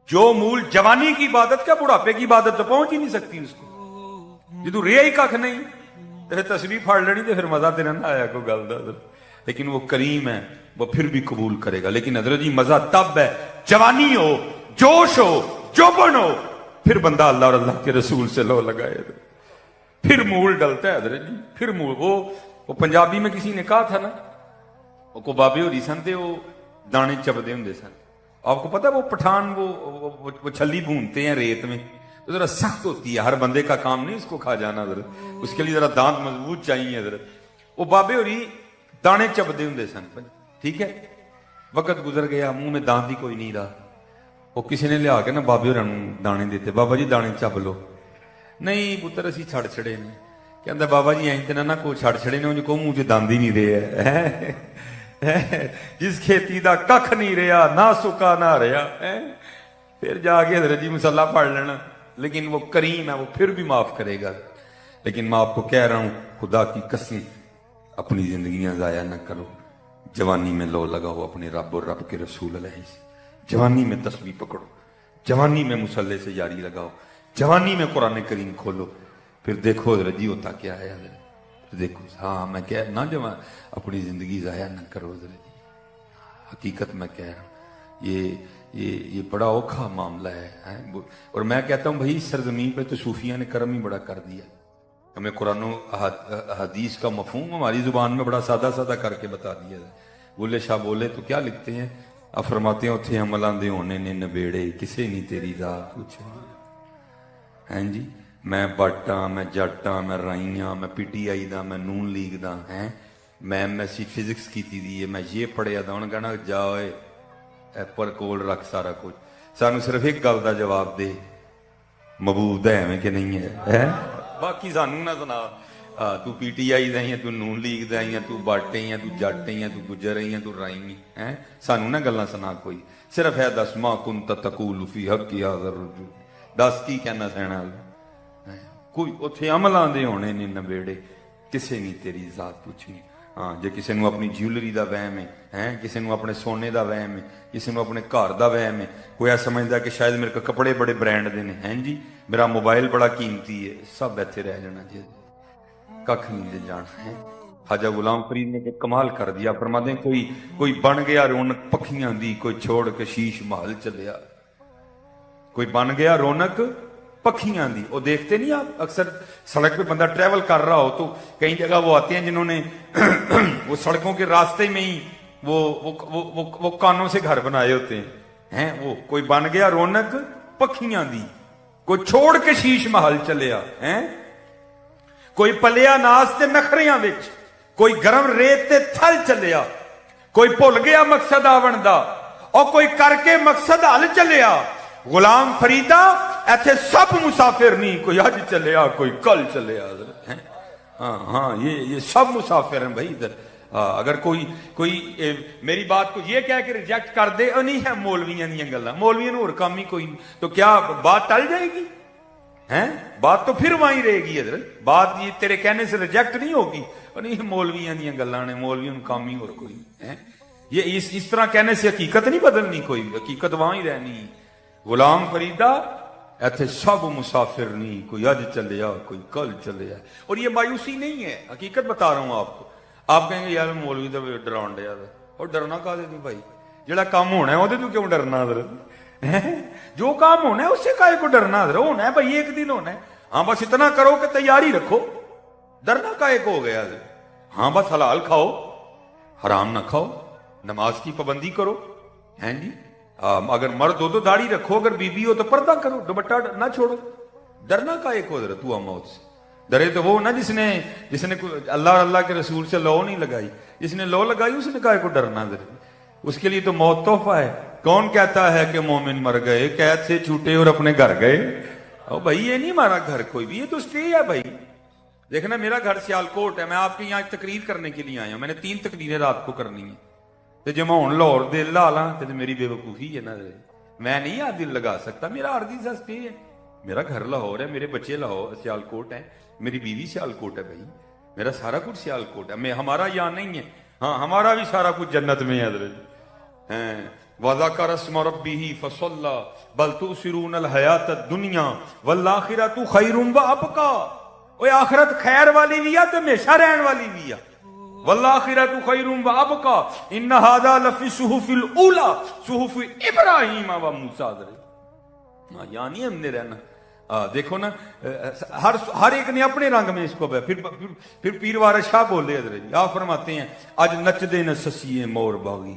جو مول جوانی کی عبادت کا بڑھاپے کی عبادت تو پہنچ ہی نہیں سکتی اس کو. جدو رہا ہی کھ نہیں تو پھر تصویر پھاڑ لینی تو پھر مزہ تیرا نہ آیا کوئی گل دا. لیکن وہ کریم ہے, وہ پھر بھی قبول کرے گا. لیکن حضرت جی مزہ تب ہے جوانی ہو, جوش ہو, جوبن ہو, پھر بندہ اللہ اور اللہ کے رسول سے لو لگائے, پھر مول ڈلتا ہے حضرت جی. پھر مول وہ پنجابی میں کسی نے کہا تھا نا, وہ کو بابے ہو رہی سن تے وہ دانے چبدے ہوں سن. آپ کو پتا وہ پٹھان وہ چھلی بھونتے ہیں ریت میں, تو ذرا سخت ہوتی ہے, ہر بندے کا کام نہیں اس کو کھا جانا حضرت, اس کے لیے ذرا دانت مضبوط چاہیے حضرت. وہ بابے ہو رہی دانے چبدے ہوں سن, ٹھیک ہے. وقت گزر گیا, منہ میں دانت ہی کوئی نہیں رہا. وہ کسی نے لیا کے نا بابے ہوروں دانے دیتے, بابا جی دانے چب لو. نہیں پتر اسی چھڑ چھڑے نے. کہندا بابا جی اینج تے نہ کوئی چھڑ چھڑے نے, انج کو منہ چ دند ہی نہیں رہے ہے. جس کھیتی دا ککھ نہیں رہا, نہ سکا نہ رہا, پھر جا کے حضرت جی مسلح پڑھ لینا. لیکن وہ کریم ہے, وہ پھر بھی معاف کرے گا. لیکن میں آپ کو کہہ رہا ہوں خدا کی قسم اپنی زندگیاں ضائع نہ کرو. جوانی میں لو لگاؤ اپنے رب اور رب کے رسول علیہ سے. جوانی میں تسبیح پکڑو, جوانی میں مصلے سے یاری لگاؤ, جوانی میں قرآن کریم کھولو. پھر دیکھو حضرت جی ہوتا کیا ہے حضرت. دیکھو ہاں میں کہہ نہ جوان اپنی زندگی ضائع نہ کرو حضرت جی. حقیقت میں کہہ رہا ہوں یہ بڑا اوکھا معاملہ ہے. اور میں کہتا ہوں بھائی سرزمین پہ تو صوفیہ نے کرم ہی بڑا کر دیا. ہمیں قرآن و حدیث کا مفہوم ہماری زبان میں بڑا سادہ سادہ کر کے بتا دیا. بولے شاہ بولے تو کیا لکھتے ہیں, آپ فرماتے ہیں اتھے عملاں دے ہونے نے نبیڑے, کسے نہیں تیری ذات پوچھے. ہیں جی میں بٹاں, میں جٹاں, میں رائیاں, میں پی ٹی آئی دا, میں نون لیگ دا, ہیں میں ایم ایس سی فزکس کی دی ہے, میں یہ پڑھیا دا. انہوں نے کہنا جاؤے پر کول رکھ سارا کچھ, سانو صرف ایک گل دا جواب دے, مبعوث ہے میں کہ نہیں ہے. باقی سانو نہ سنا تو پی ٹی آئی دا ہے, تو نون لیگ دا ہے, تو بٹ ہے, تو جٹ ہے, تو گجر ہے, تو رائی ہے. سانو نہ گلاں سنا کوئی, صرف ہے دس ما کنت تقول فی حق ھذا الرجل, دس کی کہنا سہنا. کوئی اتھے عملاں دے ہونے نے نبیڑے, کسے نہیں تیری ذات پوچھنی. ہاں جے کسے نو اپنی جیولری دا وہم ہے, کسے نو اپنے سونے دا وہم ہے, کسے نو اپنے گھر دا وہم ہے, کوئی ایسا سمجھدا کہ شاید میرے کپڑے بڑے برانڈ دے نے, ہیں جی میرا موبائل بڑا قیمتی ہے, سب ایتھے رہ جانا جی, ککھ نہیں دے جانا ہے. خواجہ غلام فرید نے کہ کمال کر دیا, فرماتے ہیں کوئی بن گیا رونق پکھیاں دی, کوئی چھوڑ کے شیش محل چلیا. کوئی بن گیا رونق پکھیاں دی. وہ دیکھتے نہیں آپ اکثر سڑک پہ بندہ ٹریول کر رہا ہو تو کئی جگہ وہ آتے ہیں جنہوں نے وہ سڑکوں کے راستے میں ہی وہ کانوں سے گھر بنائے ہوتے ہیں. وہ کوئی بن گیا رونق پکھیاں دی, کوئی چھوڑ کے شیش محل چلیا, کوئی پلیا ناس تے نخریاں وچ, کوئی گرم ریت تے تھل چلیا, کوئی بھول گیا مقصد آون دا, اور کوئی کر کے مقصد حل چلیا. غلام فریدہ ایتھے سب مسافر نہیں, کوئی اج چلیا کوئی کل چلیا. ہاں یہ سب مسافر ہیں بھائی ادھر. اگر کوئی میری بات کو یہ کہہ کے ریجیکٹ کر دے, نہیں ہے مولویاں دیاں گلاں, مولویاں نوں اور کام ہی کوئی نہیں, تو کیا بات ٹل جائے گی؟ بات تو پھر وہیں رہے گی حضرت. بات یہ تیرے کہنے سے ریجیکٹ نہیں ہوگی, اور نہیں مولویاں دیاں گلاں نے, مولویاں نوں کام ہی اور کوئی نہیں. یہ اس طرح کہنے سے حقیقت نہیں بدلنی, کوئی حقیقت وہاں ہی رہنی. غلام فریدہ ایتھے سب مسافر نہیں, کوئی اج چلیا کوئی کل چلیا. اور یہ مایوسی نہیں ہے, حقیقت بتا رہا ہوں آپ کو. آپ کہیں گے یار مولوی تو ڈراؤن ڈیا, اور ڈرنا کا دے بھائی, جڑا کام ہونا ہے وہ تو کیوں ڈرنا حضرت. جو کام ہونا ہے اس سے کائے کو ڈرنا حضرت. ہونا ہے بھائی ایک دن ہونا ہے, ہاں بس اتنا کرو کہ تیاری رکھو, ڈرنا کائے کو ہو گیا حضرت. ہاں بس حلال کھاؤ, حرام نہ کھاؤ, نماز کی پابندی کرو, ہیں جی اگر مرد ہو تو داڑھی رکھو, اگر بیوی ہو تو پردہ کرو, دوپٹہ نہ چھوڑو. ڈرنا کا ایک حضرت تو موت سے. ڈرے تو وہ نا جس نے اللہ اور اللہ کے رسول سے لو نہیں لگائی, جس نے لو لگائی اس نے کہا کو ڈرنا حضرت. اس کے لیے تو موت تحفہ ہے. کون کہتا ہے کہ مومن مر گئے, قید سے چھوٹے اور اپنے گھر گئے. او بھائی یہ نہیں ہمارا گھر کوئی بھی, یہ تو اسٹے ہے بھائی. دیکھنا میرا گھر سیالکوٹ ہے, میں آپ کے یہاں تقریر کرنے کے لیے آیا ہوں. میں نے 3 تقریریں رات کو کرنی ہیں, تو جب میں ہوں لاہور دل لا لاں تو میری بے وقوفی ہے نا, میں نہیں یہاں دل لگا سکتا. میرا عرضی سا اسٹے ہے, میرا گھر لاہور ہے, میرے بچے لاہور سیالکوٹ ہیں, میری بیوی سیالکوٹ ہے بھائی, میرا سارا کچھ سیالکوٹ ہے. ہمارا یہاں نہیں ہے, ہاں ہمارا بھی سارا کچھ جنت میں ہے حضرت. وَذَكَرَ اسْمَ رَبِّهِ فَصَلَّى بَلْ تُؤْثِرُونَ الْحَيَاةَ الدُّنْيَا وَالْآخِرَةُ خَيْرٌ وَأَبْقَىٰ. اوے آخرت خیر والی بھی ہے تے ہمیشہ رہن والی بھی ہے. وَالْآخِرَةُ خَيْرٌ وَأَبْقَىٰ إِنَّ هَذَا لَفِي الصُّحُفِ الْأُولَىٰ صُحُفِ إِبْرَاهِيمَ وَمُوسَىٰ. یعنی ہم نے رہنا دیکھو نا ہر ایک نے اپنے رنگ میں اس کو پھر پیر وارث شاہ بولے حضرت جی. آپ فرماتے ہیں آج نچ دے نہ سسیے مور باغی.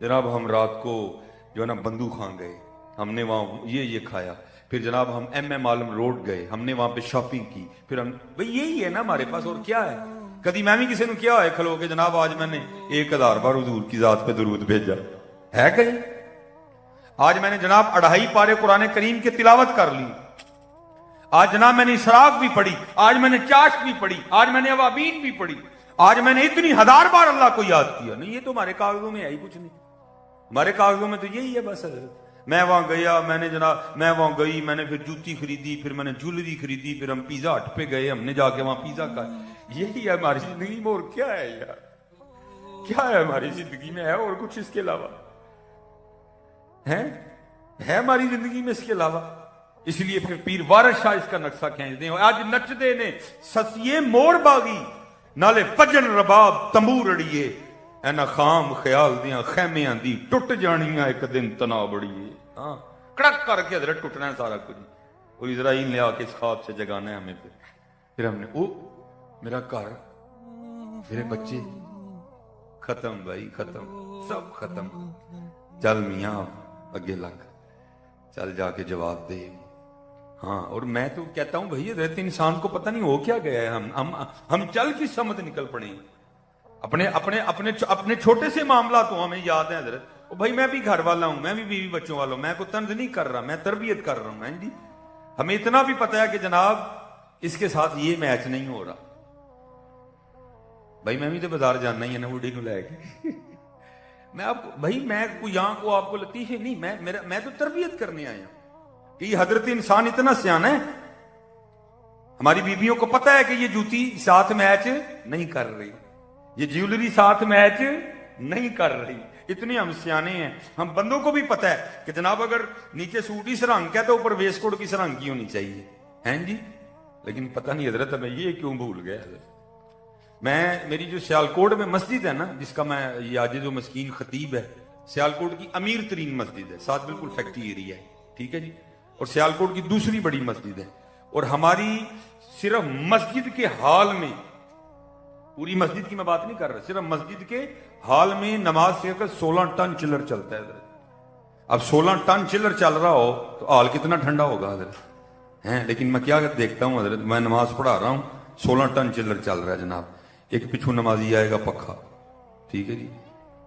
جناب ہم رات کو جو ہے نا بندو خان گئے, ہم نے وہاں یہ کھایا, پھر جناب ہم ایم عالم روڈ گئے, ہم نے وہاں پہ شاپنگ کی, پھر ہم بھئی یہی ہے نا ہمارے پاس, اور کیا ہے. کدی میں بھی کسی نے کیا ہے کھلو کے جناب آج میں نے 1000 بار حضور کی ذات پہ درود بھیجا ہے کہیں. آج میں نے جناب 2.5 پارے قرآن کریم کی تلاوت کر لی. آج جناب میں نے اسراف بھی پڑھی, آج میں نے چاشت بھی پڑھی, آج میں نے اوابین بھی پڑھی, آج میں نے اتنی 1000 بار اللہ کو یاد کیا. نہیں یہ تو ہمارے کاغذوں میں ہے ہی کچھ نہیں, ہمارے کاغذوں میں تو یہی ہے بس. میں وہاں گیا, میں نے جناب میں وہاں گئی, میں نے پھر جوتی خریدی, پھر میں نے جولری خریدی, پھر ہم پیزا ہٹ پہ گئے, ہم نے جا کے وہاں پیزا کھایا. یہی ہے ہماری زندگی میں, اور کیا ہے یار, کیا ہے ہماری زندگی میں, ہے اور کچھ اس کے علاوہ ہے ہماری زندگی میں اس کے علاوہ. اس لیے پھر پیر وارث شاہ اس کا نقشہ کھینچتے ہیں. آج نچ دے نے سسیے مور باغی نالے پجن رباب تمبور اڑیے اینا خام خیال دیاں خیمیاں دی ٹوٹ جانیاں ایک دن تنا بڑیے. ہاں کڑک کر کے حضرت ٹوٹنا ہے سارا کچھ. وہ اسرائیل نے آ کے اس خواب سے جگانا ہے ہمیں. پھر ہم نے میرا گھر, میرے بچے ختم بھائی, ختم, سب ختم. چل میاں اگے لگ, چل جا کے جواب دے. ہاں اور میں تو کہتا ہوں بھائی رہتے انسان کو پتہ نہیں ہو کیا گیا ہے. ہم چل کی سمت نکل پڑے ہیں. اپنے چھوٹے سے معاملات تو ہمیں یاد ہیں حضرت. بھائی میں بھی گھر والا ہوں, میں بھی بیوی بچوں والا ہوں, میں کوئی طنز نہیں کر رہا, میں تربیت کر رہا ہوں. جی ہمیں اتنا بھی پتا ہے کہ جناب اس کے ساتھ یہ میچ نہیں ہو رہا. بھائی میں بھی تو بازار جانا ہی ہے نا بوڑھی کو لے کے. میں آپ بھائی میں کوئی یہاں کو آپ کو لطیفے نہیں, میں تو تربیت کرنے آیا ہوں کہ یہ حضرت انسان اتنا سیانا ہے. ہماری بیویوں کو پتا ہے کہ یہ جوتی ساتھ میچ نہیں کر رہی, یہ جیولری ساتھ میچ نہیں کر رہی. اتنے ہم سیانے ہیں. ہم بندوں کو بھی پتا ہے کہ جناب اگر نیچے سوٹ ہی سرنگ کا تو اوپر ویسٹ کوٹ کی سرنگ کی ہونی چاہیے ہیں جی. لیکن پتہ نہیں حضرت ہمیں یہ کیوں بھول گیا. میری جو سیالکوٹ میں مسجد ہے نا, جس کا میں یہ آج جو مسکین خطیب ہے, سیالکوٹ کی امیر ترین مسجد ہے, ساتھ بالکل فیکٹری ایریا ہے, ٹھیک ہے جی. اور سیالکوٹ کی دوسری بڑی مسجد ہے. اور ہماری صرف مسجد کے حال میں, پوری مسجد کی میں بات نہیں کر رہا, صرف مسجد کے حال میں نماز سے 16 ٹن چلر چلتا ہے حضرت. اب 16 ٹن چلر چل رہا ہو تو حال کتنا ٹھنڈا ہوگا حضرت ہیں. لیکن میں کیا دیکھتا ہوں حضرت, میں نماز پڑھا رہا ہوں, 16 ٹن چلر چل رہا ہے جناب. ایک پچھو نمازی آئے گا پکھا, ٹھیک ہے جی,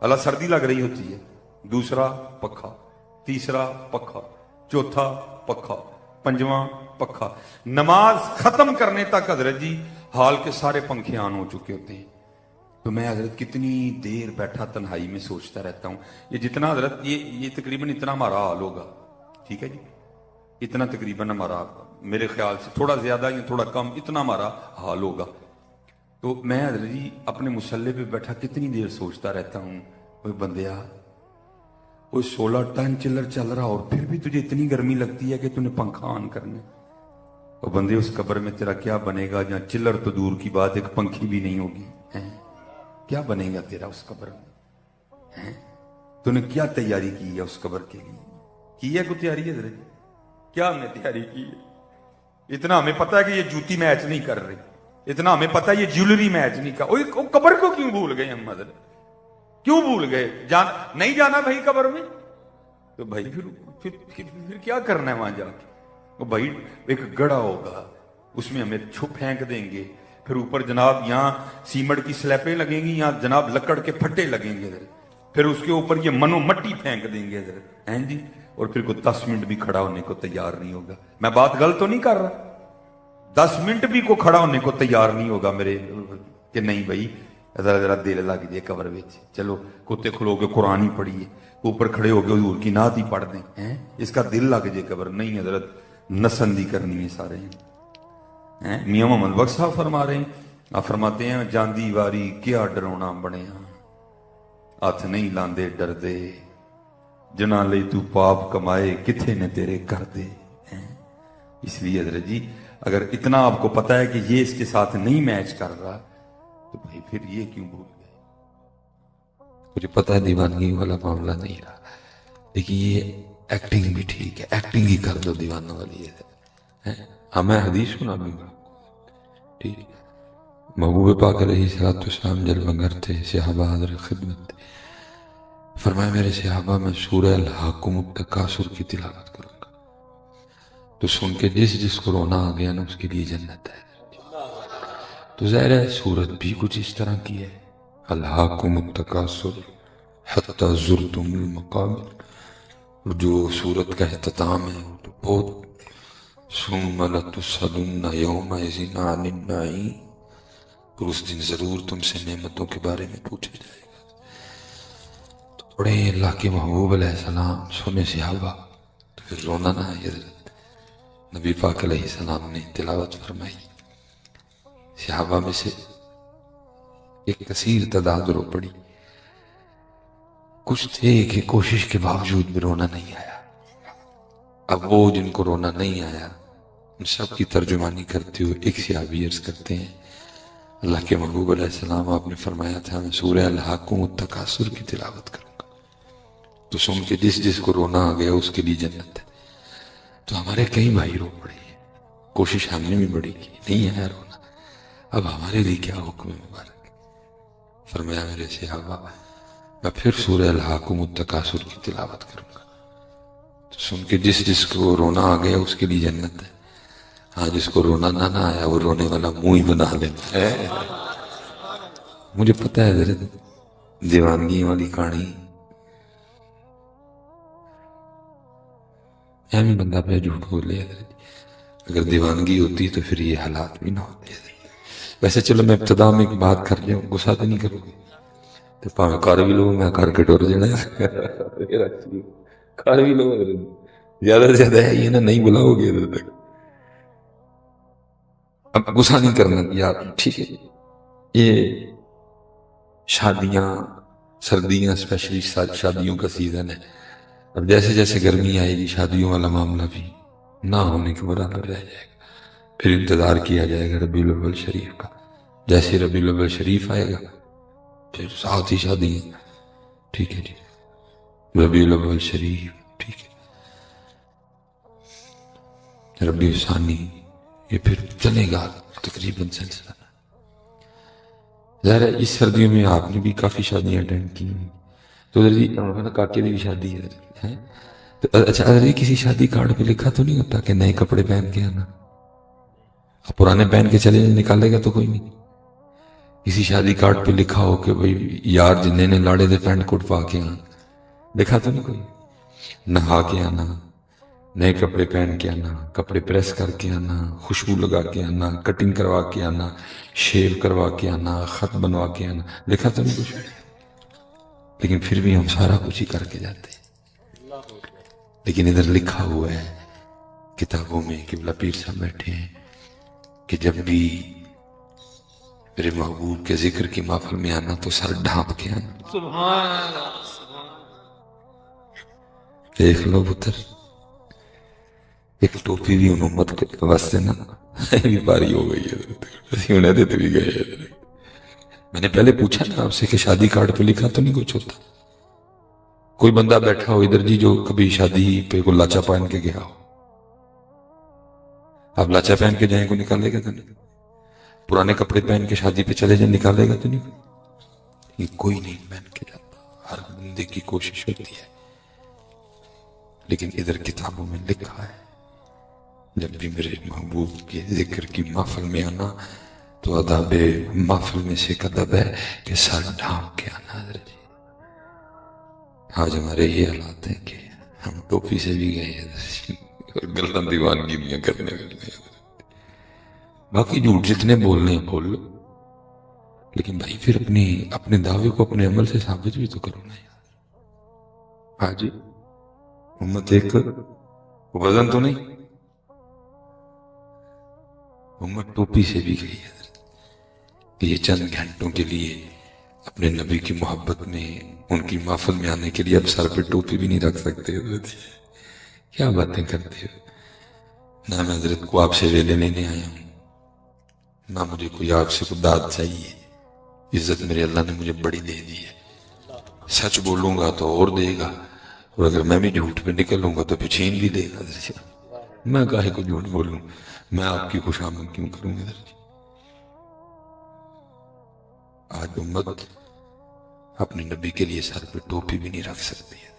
اللہ سردی لگ رہی ہوتی ہے, دوسرا پکھا, تیسرا پکھا, چوتھا پکھا, پنجواں پکھا. نماز ختم کرنے تک حضرت جی حال کے سارے پنکھے آن ہو چکے ہوتے ہیں. تو میں حضرت کتنی دیر بیٹھا تنہائی میں سوچتا رہتا ہوں. یہ جتنا حضرت یہ تقریباً اتنا ہمارا حال ہوگا, ٹھیک ہے جی, اتنا تقریباً ہمارا, میرے خیال سے تھوڑا زیادہ یا تھوڑا کم, اتنا ہمارا حال ہوگا. تو میں حضرت جی اپنے مصلے پہ بیٹھا کتنی دیر سوچتا رہتا ہوں, وہ بندیا وہ 16 ٹن چلر چل رہا اور پھر بھی تجھے اتنی گرمی لگتی ہے کہ تُو نے پنکھا آن کرنے. وہ بندے اس قبر میں تیرا کیا بنے گا جہاں چلر تو دور کی بات, ایک پنکھی بھی نہیں ہوگی. کیا بنے گا تیرا اس قبر میں؟ تو نے کیا تیاری کی ہے اس قبر کے لیے؟ کی ہے کوئی تیاری حضرت؟ کیا ہم نے تیاری کی ہے؟ اتنا ہمیں پتا ہے کہ یہ جوتی میچ نہیں کر رہی, اتنا ہمیں پتا ہے یہ جیولری میچ نہیں کر. قبر کو کیوں بھول گئے ہم حضرت, کیوں بھول گئے؟ نہیں جانا بھائی قبر میں تو بھائی پھر کیا کرنا ہے وہاں جا کے؟ وہ بھائی ایک گڑھا ہوگا, اس میں ہمیں پھینک دیں گے, پھر اوپر جناب یہاں سیمنٹ کی سلیپیں لگیں گی, یہاں جناب لکڑ کے پھٹے لگیں گے حضرت, پھر اس کے اوپر یہ منو مٹی پھینک دیں گے حضرت ہیں جی. اور پھر کوئی 10 منٹ بھی کھڑا ہونے کو تیار نہیں ہوگا. میں بات غلط تو نہیں کر رہا, 10 منٹ بھی کو کھڑا ہونے کو تیار نہیں ہوگا میرے کہ نہیں بھائی ذرا دل لگ جائے قبر وچ, چلو کتے کھلو کے قرآن ہی پڑھیے, اوپر کھڑے ہو کے حضور کی نعت ہی پڑھ دیں, اس کا دل لگ جائے قبر. نہیں حضرت, نسندی کرنی ہے سارے. میاں محمد بخش صاحب فرما رہے ہیں, آپ فرماتے ہیں جاندی واری کیا ڈرونا بنے, ہاتھ نہیں لاندے ڈردے, جنا لئی تو پاپ کمائے کتھے نے تیرے کر دے ہیں۔ اس لیے حضرت جی اگر اتنا آپ کو پتا ہے کہ یہ اس کے ساتھ نہیں میچ کر رہا تو بھائی پھر یہ کیوں بھول گئے؟ مجھے پتا ہے دیوانگی والا معاملہ نہیں رہا، لیکن یہ ایکٹنگ بھی ٹھیک ہے، ایکٹنگ ہی کر دو دیوانوں والی ہے۔ ہاں میں حدیث سنا دوں گا، ٹھیک ہے۔ محبوب پاک علیہ السلام جلوہ گر تھے، صحابہ حاضر خدمت تھے، فرمایا میرے صحابہ میں سورہ الحاکم التکاثر کی تلاوت کروں گا تو سن کے جس کو رونا آ گیا نا اس کے لیے جنت ہے۔ تو ظاہر ہے صورت بھی کچھ اس طرح کی ہے، الحاکم التکاثر حتی زرتم المقابر، جو صورت کا اختتام ہے وہ تو بہت ثم لتسألن یومئذ عن النعیم، اور اس دن ضرور تم سے نعمتوں کے بارے میں پوچھا جائے گا۔ تو پڑھیں اللہ کے محبوب علیہ السلام، سنے صحابہ، تو پھر رونا نہ آئی۔ حضرت نبی پاک علیہ السلام نے تلاوت فرمائی، صحابہ میں سے ایک کثیر تعداد رو پڑی، کچھ تھے کہ کوشش کے باوجود بھی رونا نہیں آیا۔ اب وہ جن کو رونا نہیں آیا ان سب کی ترجمانی کرتے ہوئے ایک صحابی عرض کرتے ہیں، اللہ کے محبوب علیہ السلام آپ نے فرمایا تھا میں سورہ الحاکم التکاثر کی تلاوت کروں گا تو سن کے جس کو رونا آ گیا اس کے لیے جنت ہے۔ تو ہمارے کئی بھائی رو پڑے ہیں، کوشش ہم نے بھی بڑی کی، نہیں آیا رونا، اب ہمارے لیے کیا حکم مبارک؟ فرمایا میرے صحابہ میں پھر سورہ الحاکم التکاثر کی تلاوت کروں گا تو سن کے جس کو رونا آ گیا اس کے لیے جنت ہے، ہاں جس کو رونا نہ آیا وہ رونے والا منہ ہی بنا لیتا ہے۔ مجھے پتہ ہے حضرت دیوانگی والی کہانی اہم بندہ پہ جھوٹ بولے، حضرت اگر دیوانگی ہوتی تو پھر یہ حالات بھی نہ ہوتے۔ ویسے چلو میں ابتدا میں ایک بات کر لوں، غصہ تو نہیں کرو گے تو پاویں کر بھی لو، میں کر کے ٹر جانا کر بھی لو، زیادہ سے زیادہ ہے یہ نا نہیں بلاؤ گے تک، اب غصہ نہیں کرنا یار، ٹھیک ہے۔ یہ شادیاں، سردیاں اسپیشلی شادیوں کا سیزن ہے، اب جیسے جیسے گرمی آئے گی شادیوں والا معاملہ بھی نہ ہونے کے برابر رہ جائے گا، پھر انتظار کیا جائے گا ربیع الاول شریف کا، جیسے ربیع الاول شریف آئے گا پھر ساتھ ہی شادیاں، ٹھیک ہے جی، ربیع الاول شریف، ٹھیک ہے، ربیع ثانی، یہ پھر چلے گا تقریباً سلسلہ۔ ظاہر ہے اس سردیوں میں آپ نے بھی کافی شادیاں اٹینڈ کی، تو ادھر جی کاکے کی بھی شادی ہے تو اچھا ادھر جی کسی شادی کارڈ پہ لکھا تو نہیں ہوتا کہ نئے کپڑے پہن کے آنا؟ پرانے پہن کے چلے نکالے گا تو کوئی نہیں، کسی شادی کارڈ پہ لکھا ہو کہ بھئی یار جنہیں نے لاڑے دے پینٹ کوٹ پا کے آنا، لکھا تو نہیں کوئی؟ نہا کے آنا، نئے کپڑے پہن کے آنا، کپڑے پریس کر کے آنا، خوشبو لگا کے آنا، کٹنگ کروا کے آنا، شیو کروا کے آنا، خط بنوا کے آنا، لکھا تو نہیں کچھ؟ لیکن پھر بھی ہم سارا کچھ ہی کر کے جاتے ہیں۔ لیکن ادھر لکھا ہوا ہے کتابوں میں، قبلہ پیر صاحب بیٹھے ہیں کہ جب بھی میرے محبوب کے ذکر کی محفل میں آنا تو سر ڈھانپ کے آنا۔ سبحان اللہ، دیکھ لو پتر، ایک ٹوپی بھی ان امت کے واسطے نا بھی باری ہو گئی ہے، انہیں دیتے بھی گئے ہیں۔ میں نے پہلے پوچھا نا آپ سے کہ شادی کارڈ پہ لکھا تو نہیں کچھ ہوتا؟ کوئی بندہ بیٹھا ہو ادھر جی جو کبھی شادی پہ کوئی لاچا پہن کے گیا ہو، آپ لاچا پہن کے جائیں کو نکالے گا تو نہیں؟ پرانے کپڑے پہن کے شادی پہ چلے جائیں نکالے گا تو نہیں؟ یہ کوئی نہیں پہن کے جاتا، ہر بندے کی کوشش ہوتی ہے، لیکن ادھر کتابوں میں لکھا ہے جب بھی میرے محبوب کے ذکر کی محفل میں آنا تو ادب محفل میں سے ایک ادب ہے کہ سر ڈھانپ کے آنا۔ حضرت جی آج ہمارے یہ حالات ہیں کہ ہم ٹوپی سے بھی گئے ہیں اور گلن دیوانگیریاں کرنے والے ہیں۔ باقی جھوٹ جتنے بولنے ہیں بول لو، لیکن بھائی پھر اپنے دعوے کو اپنے عمل سے ثابت بھی تو کرو نا یار۔ ہاں جی امت ایک وزن تو نہیں، امت ٹوپی سے بھی گئی ہے کہ یہ چند گھنٹوں کے لیے اپنے نبی کی محبت میں ان کی محفل میں آنے کے لیے اب سر پہ ٹوپی بھی نہیں رکھ سکتے حضرت جی. کیا باتیں کرتے ہو. نہ میں حضرت کو آپ سے ویلے لینے آیا ہوں، نہ مجھے کوئی آپ سے کوئی داد چاہیے. عزت میرے اللہ نے مجھے بڑی دے دی ہے. سچ بولوں گا تو اور دے گا، اور اگر میں بھی جھوٹ پہ نکلوں گا تو پھر چھین بھی دے گا. میں کاہے کو جھوٹ بولوں، میں آپ کی خوش آمد کیوں کروں گا. آج امت اپنے نبی کے لیے سر پہ ٹوپی بھی نہیں رکھ سکتی ہے.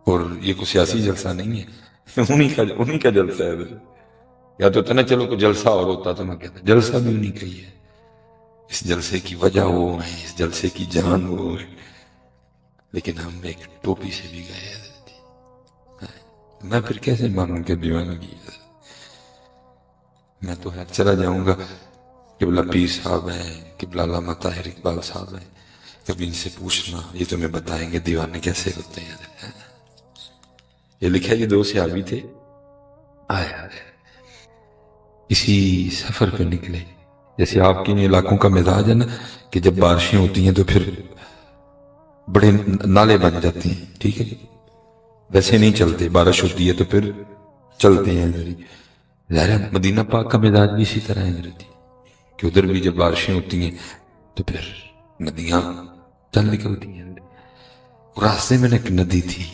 اور یہ کوئی سیاسی جلسہ نہیں ہے، انہی کا جلسہ ہے. یا تو اتنا چلو کوئی جلسہ اور ہوتا تو میں کہتا جلسہ بھی انہی کا ہی ہے. اس جلسے کی وجہ وہ ہے، اس جلسے کی جان وہ ہے، لیکن ہم ایک ٹوپی سے بھی گئے. میں پھر کیسے مانوں کہ دیوانگی ہے. میں تو ہے چلا جاؤں گا. قبلہ پیر صاحب ہیں، قبلہ علامہ طاہر اقبال صاحب ہیں، کبھی ان سے پوچھنا، یہ تمہیں بتائیں گے دیوانے کیسے ہوتے ہیں. یہ لکھا ہے، یہ دو صحابی تھے، آئے اسی سفر پہ نکلے. جیسے آپ کے علاقوں کا مزاج ہے نا کہ جب بارشیں ہوتی ہیں تو پھر بڑے نالے بن جاتے ہیں، ٹھیک ہے، ویسے نہیں چلتے. بارش ہوتی ہے تو پھر چلتے ہیں. ظاہر مدینہ پاک کا مزاج بھی اسی طرح ہے کہ ادھر بھی جب بارشیں ہوتی ہیں تو پھر ندیاں چل نکلتی ہیں. راستے میں ایک ندی تھی،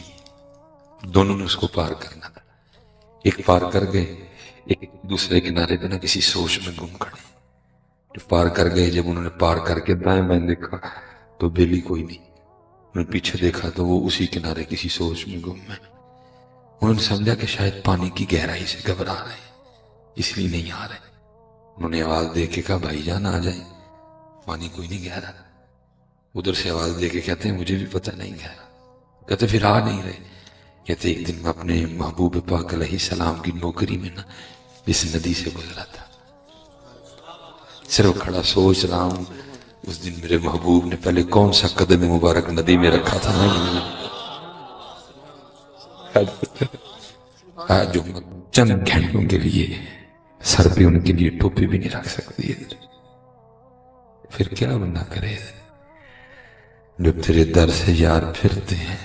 دونوں نے اس کو پار کرنا تھا. ایک پار کر گئے، ایک دوسرے کنارے پہ نا کسی سوچ میں گم کھڑے. جو پار کر گئے، جب انہوں نے پار کر کے دائیں بائیں دیکھا تو بیلی کوئی نہیں. انہوں نے پیچھے دیکھا تو وہ اسی کنارے کسی سوچ میں گم ہے. انہوں نے سمجھا کہ شاید پانی کی گہرائی سے گھبرا رہے ہیں اس لیے نہیں آ رہے. انہوں نے آواز دے کے کہا بھائی جان آ جائیں، پانی کوئی نہیں گہرا. ادھر سے آواز دے کے کہتے ہیں مجھے بھی پتہ نہیں گہرا. کہتے پھر آ نہیں رہے. کہتے ایک دن میں اپنے محبوب پاک علیہ السلام کی نوکری میں نا اس ندی سے گزرا تھا. صرف کھڑا سوچ رہا ہوں اس دن میرے محبوب نے پہلے کون سا قدم مبارک ندی میں رکھا تھا نا. آج جو چند گھنٹوں کے لیے سر پہ ان کے لیے ٹوپی بھی نہیں رکھ سکتی ہے، پھر کیا بندہ کرے. جو تیرے در سے یار پھرتے ہیں،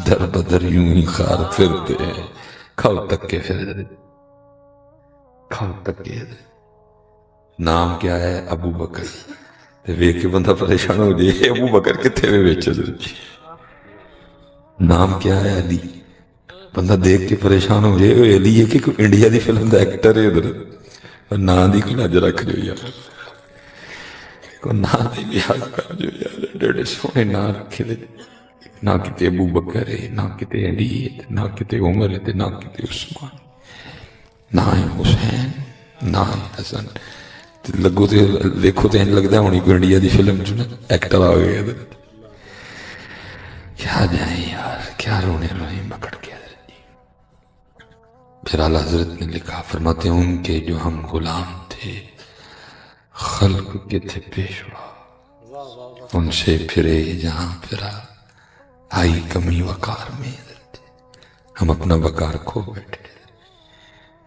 در بدر یوں ہی خار پھرتے ہیں. کھاؤ تک کے پھر کھاؤ تک کے. نام کیا ہے؟ ابو بکر. ویک کے بندہ پریشان ہو جائے، ابو بکر کتنے میں بیچے. نام کیا ہے؟ علی. بندہ دیکھ کے پریشان ہو جائے، علی ہے کہ کوئی India the film the actor ہے ادھر. نام دی کوئی لج رکھ جو یار، کو نام دی لحاظ کر جو یار. ڈیڑے سونے نام رکھے دے. نہ کتے ابو بکر ہے، نہ کتے علی ہے، نہ کتے عمر ہے، نہ کتے عثمان، نہ ہے حسین، نہ ہے حسن. لگو تے دیکھو تے لگتا ہے ہونی کوئی انڈیا دی فلم جو نا ایکٹر آ گئے. کیا جائیں یار، کیا رونے رونے پکڑ کے. پھر اعلیٰ حضرت نے لکھا، فرماتے ہیں ان کے جو ہم غلام تھے خلق کے تھے پیشوا، ان سے پھرے جہاں پھرا آئی کمی وقار میں. ہم اپنا وقار کھو بیٹھے.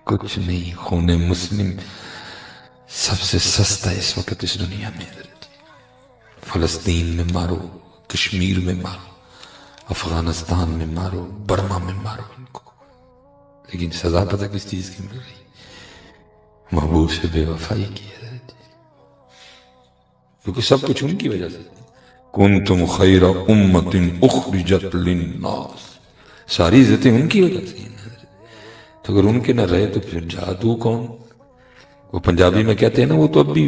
کچھ نہیں، خون مسلم سب سے سستا اس وقت اس دنیا میں. فلسطین میں مارو، کشمیر میں مارو، افغانستان میں مارو، برما میں مارو ان کو، لیکن سزا پتہ کس چیز کی مل رہی؟ محبوب سے بے وفائی کی ہے. کیونکہ سب کچھ ان کی وجہ سے. کنتم خیر امت اخرجت للناس، ساری عزتیں ان کی وجہ سے. تو اگر ان کے نہ رہے تو پھر جادو کون؟ وہ پنجابی میں کہتے ہیں نا، وہ تو اب بھی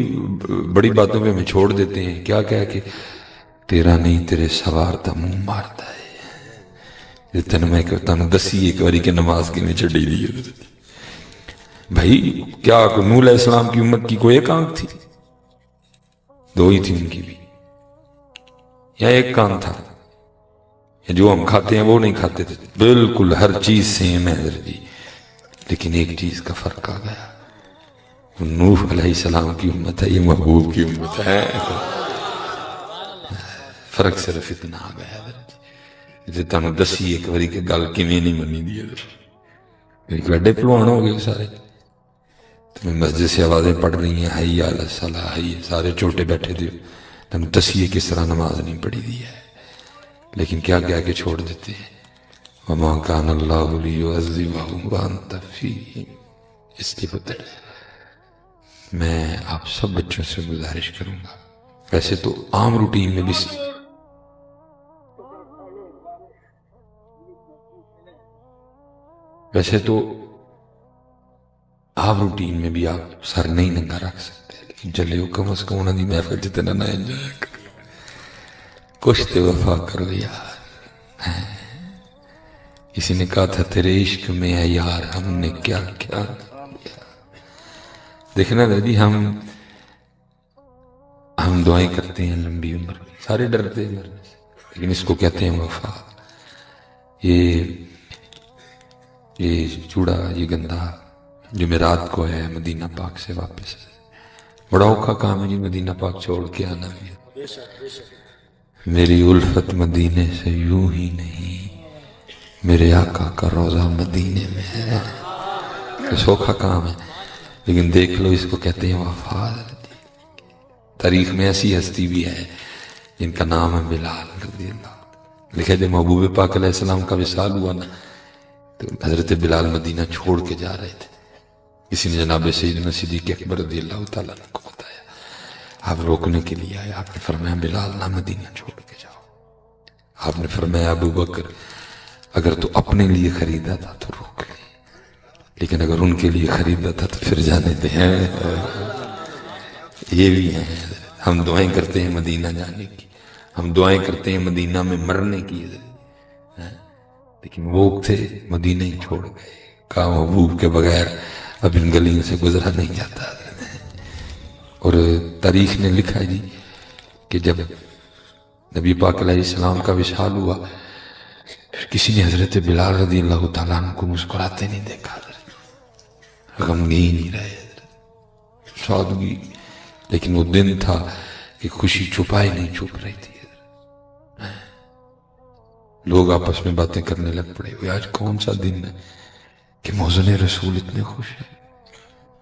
بڑی باتوں پہ ہمیں چھوڑ دیتے ہیں. کیا کہہ کے تیرا نہیں تیرے سوار دا منہ مارتا ہے. تن میں کہتا ہوں دسی ایک باری کے نماز کے میں چڑھی دی. بھائی کیا نوح علیہ السلام کی امت کی کوئی ایک آنکھ تھی؟ دو ہی تھی ان کی بھی. یا ایک کان تھا؟ جو ہم کھاتے ہیں وہ نہیں کھاتے تھے. بالکل ہر چیز سیم ہے حضرت جی، لیکن ایک چیز کا فرق آ گیا. نوح علیہ السلام کی امت ہے، یہ محبوب کی امت ہے. فرق صرف اتنا آ گیا حضرت جی. تانوں دسی ایک باری کے گل کیویں نہیں منی دی. ایک وڈے پلوان ہو گئے سارے. تمہیں مسجد سے آوازیں پڑھ رہی ہیں حی علی الصلاۃ، حی، سارے چھوٹے بیٹھے تھے. تم دسیے کس طرح نماز نہیں پڑھی دی ہے، لیکن کیا کیا کہ چھوڑ دیتے ہیں، وَمَا كَانَ اللَّهُ لِيُعَذِّبَهُمْ وَأَنْتَ فِيهِمْ۔ اس لیے پتہ میں آپ سب بچوں سے گزارش کروں گا، ویسے تو عام روٹین میں بھی آپ سر نہیں ننگا رکھ سکتے، لیکن چلے ہو کم از کم انہوں نے محفل جتنا نہ انجوائے کرو، کچھ تو وفا کرو یار۔ کسی نے کہا تھا تیرے عشق میں ہے یار ہم نے کیا کیا کیا۔ دیکھنا دادی، ہم دعائیں کرتے ہیں لمبی عمر، سارے ڈرتے ہیں مرنے سے، لیکن اس کو کہتے ہیں وفا۔ یہ چوڑا، یہ گندہ جمعرات کو ہے مدینہ پاک سے واپس، بڑا اوکھا کام ہے جی مدینہ پاک چھوڑ کے آنا بھی۔ میری الفت مدینے سے یوں ہی نہیں، میرے آقا کا روزہ مدینے میں ہے، سوکھا کام ہے، لیکن دیکھ لو اس کو کہتے ہیں وفا۔ تاریخ میں ایسی ہستی بھی ہے جن کا نام ہے بلال رضی اللہ عنہ۔ لکھا جب محبوب پاک علیہ السلام کا وصال ہوا نا تو حضرت بلال مدینہ چھوڑ کے جا رہے تھے، کسی نے جناب سیدنا صدیق اکبر رضی اللہ تعالیٰ عنہ کو بتایا، آپ روکنے کے لیے آئے، آپ نے فرمایا بلال نہ مدینہ چھوڑ کے جاؤ۔ آپ نے فرمایا ابو بکر اگر تو اپنے لیے خریدا تھا تو روک لے، لیکن اگر ان کے لیے خریدا تھا تو پھر جانے دے۔ یہ بھی ہیں، ہم دعائیں کرتے ہیں مدینہ جانے کی، ہم دعائیں کرتے ہیں مدینہ میں مرنے کی، لیکن وہ تھے مدینہ ہی چھوڑ گئے، کہا محبوب کے بغیر اب ان گلیوں سے گزرا نہیں جاتا۔ اور تاریخ نے لکھا ہے جی کہ جب نبی پاک علیہ السلام کا وصال ہوا پھر کسی نے حضرت بلال رضی اللہ تعالیٰ عنہ کو مسکراتے نہیں دیکھا، غمگین ہی رہے، سادگی، لیکن وہ دن تھا کہ خوشی چھپائی نہیں چھپ رہی تھی۔ لوگ آپس میں باتیں کرنے لگ پڑے ہوئے آج کون سا دن ہے کہ محزن رسول اتنے خوش ہیں،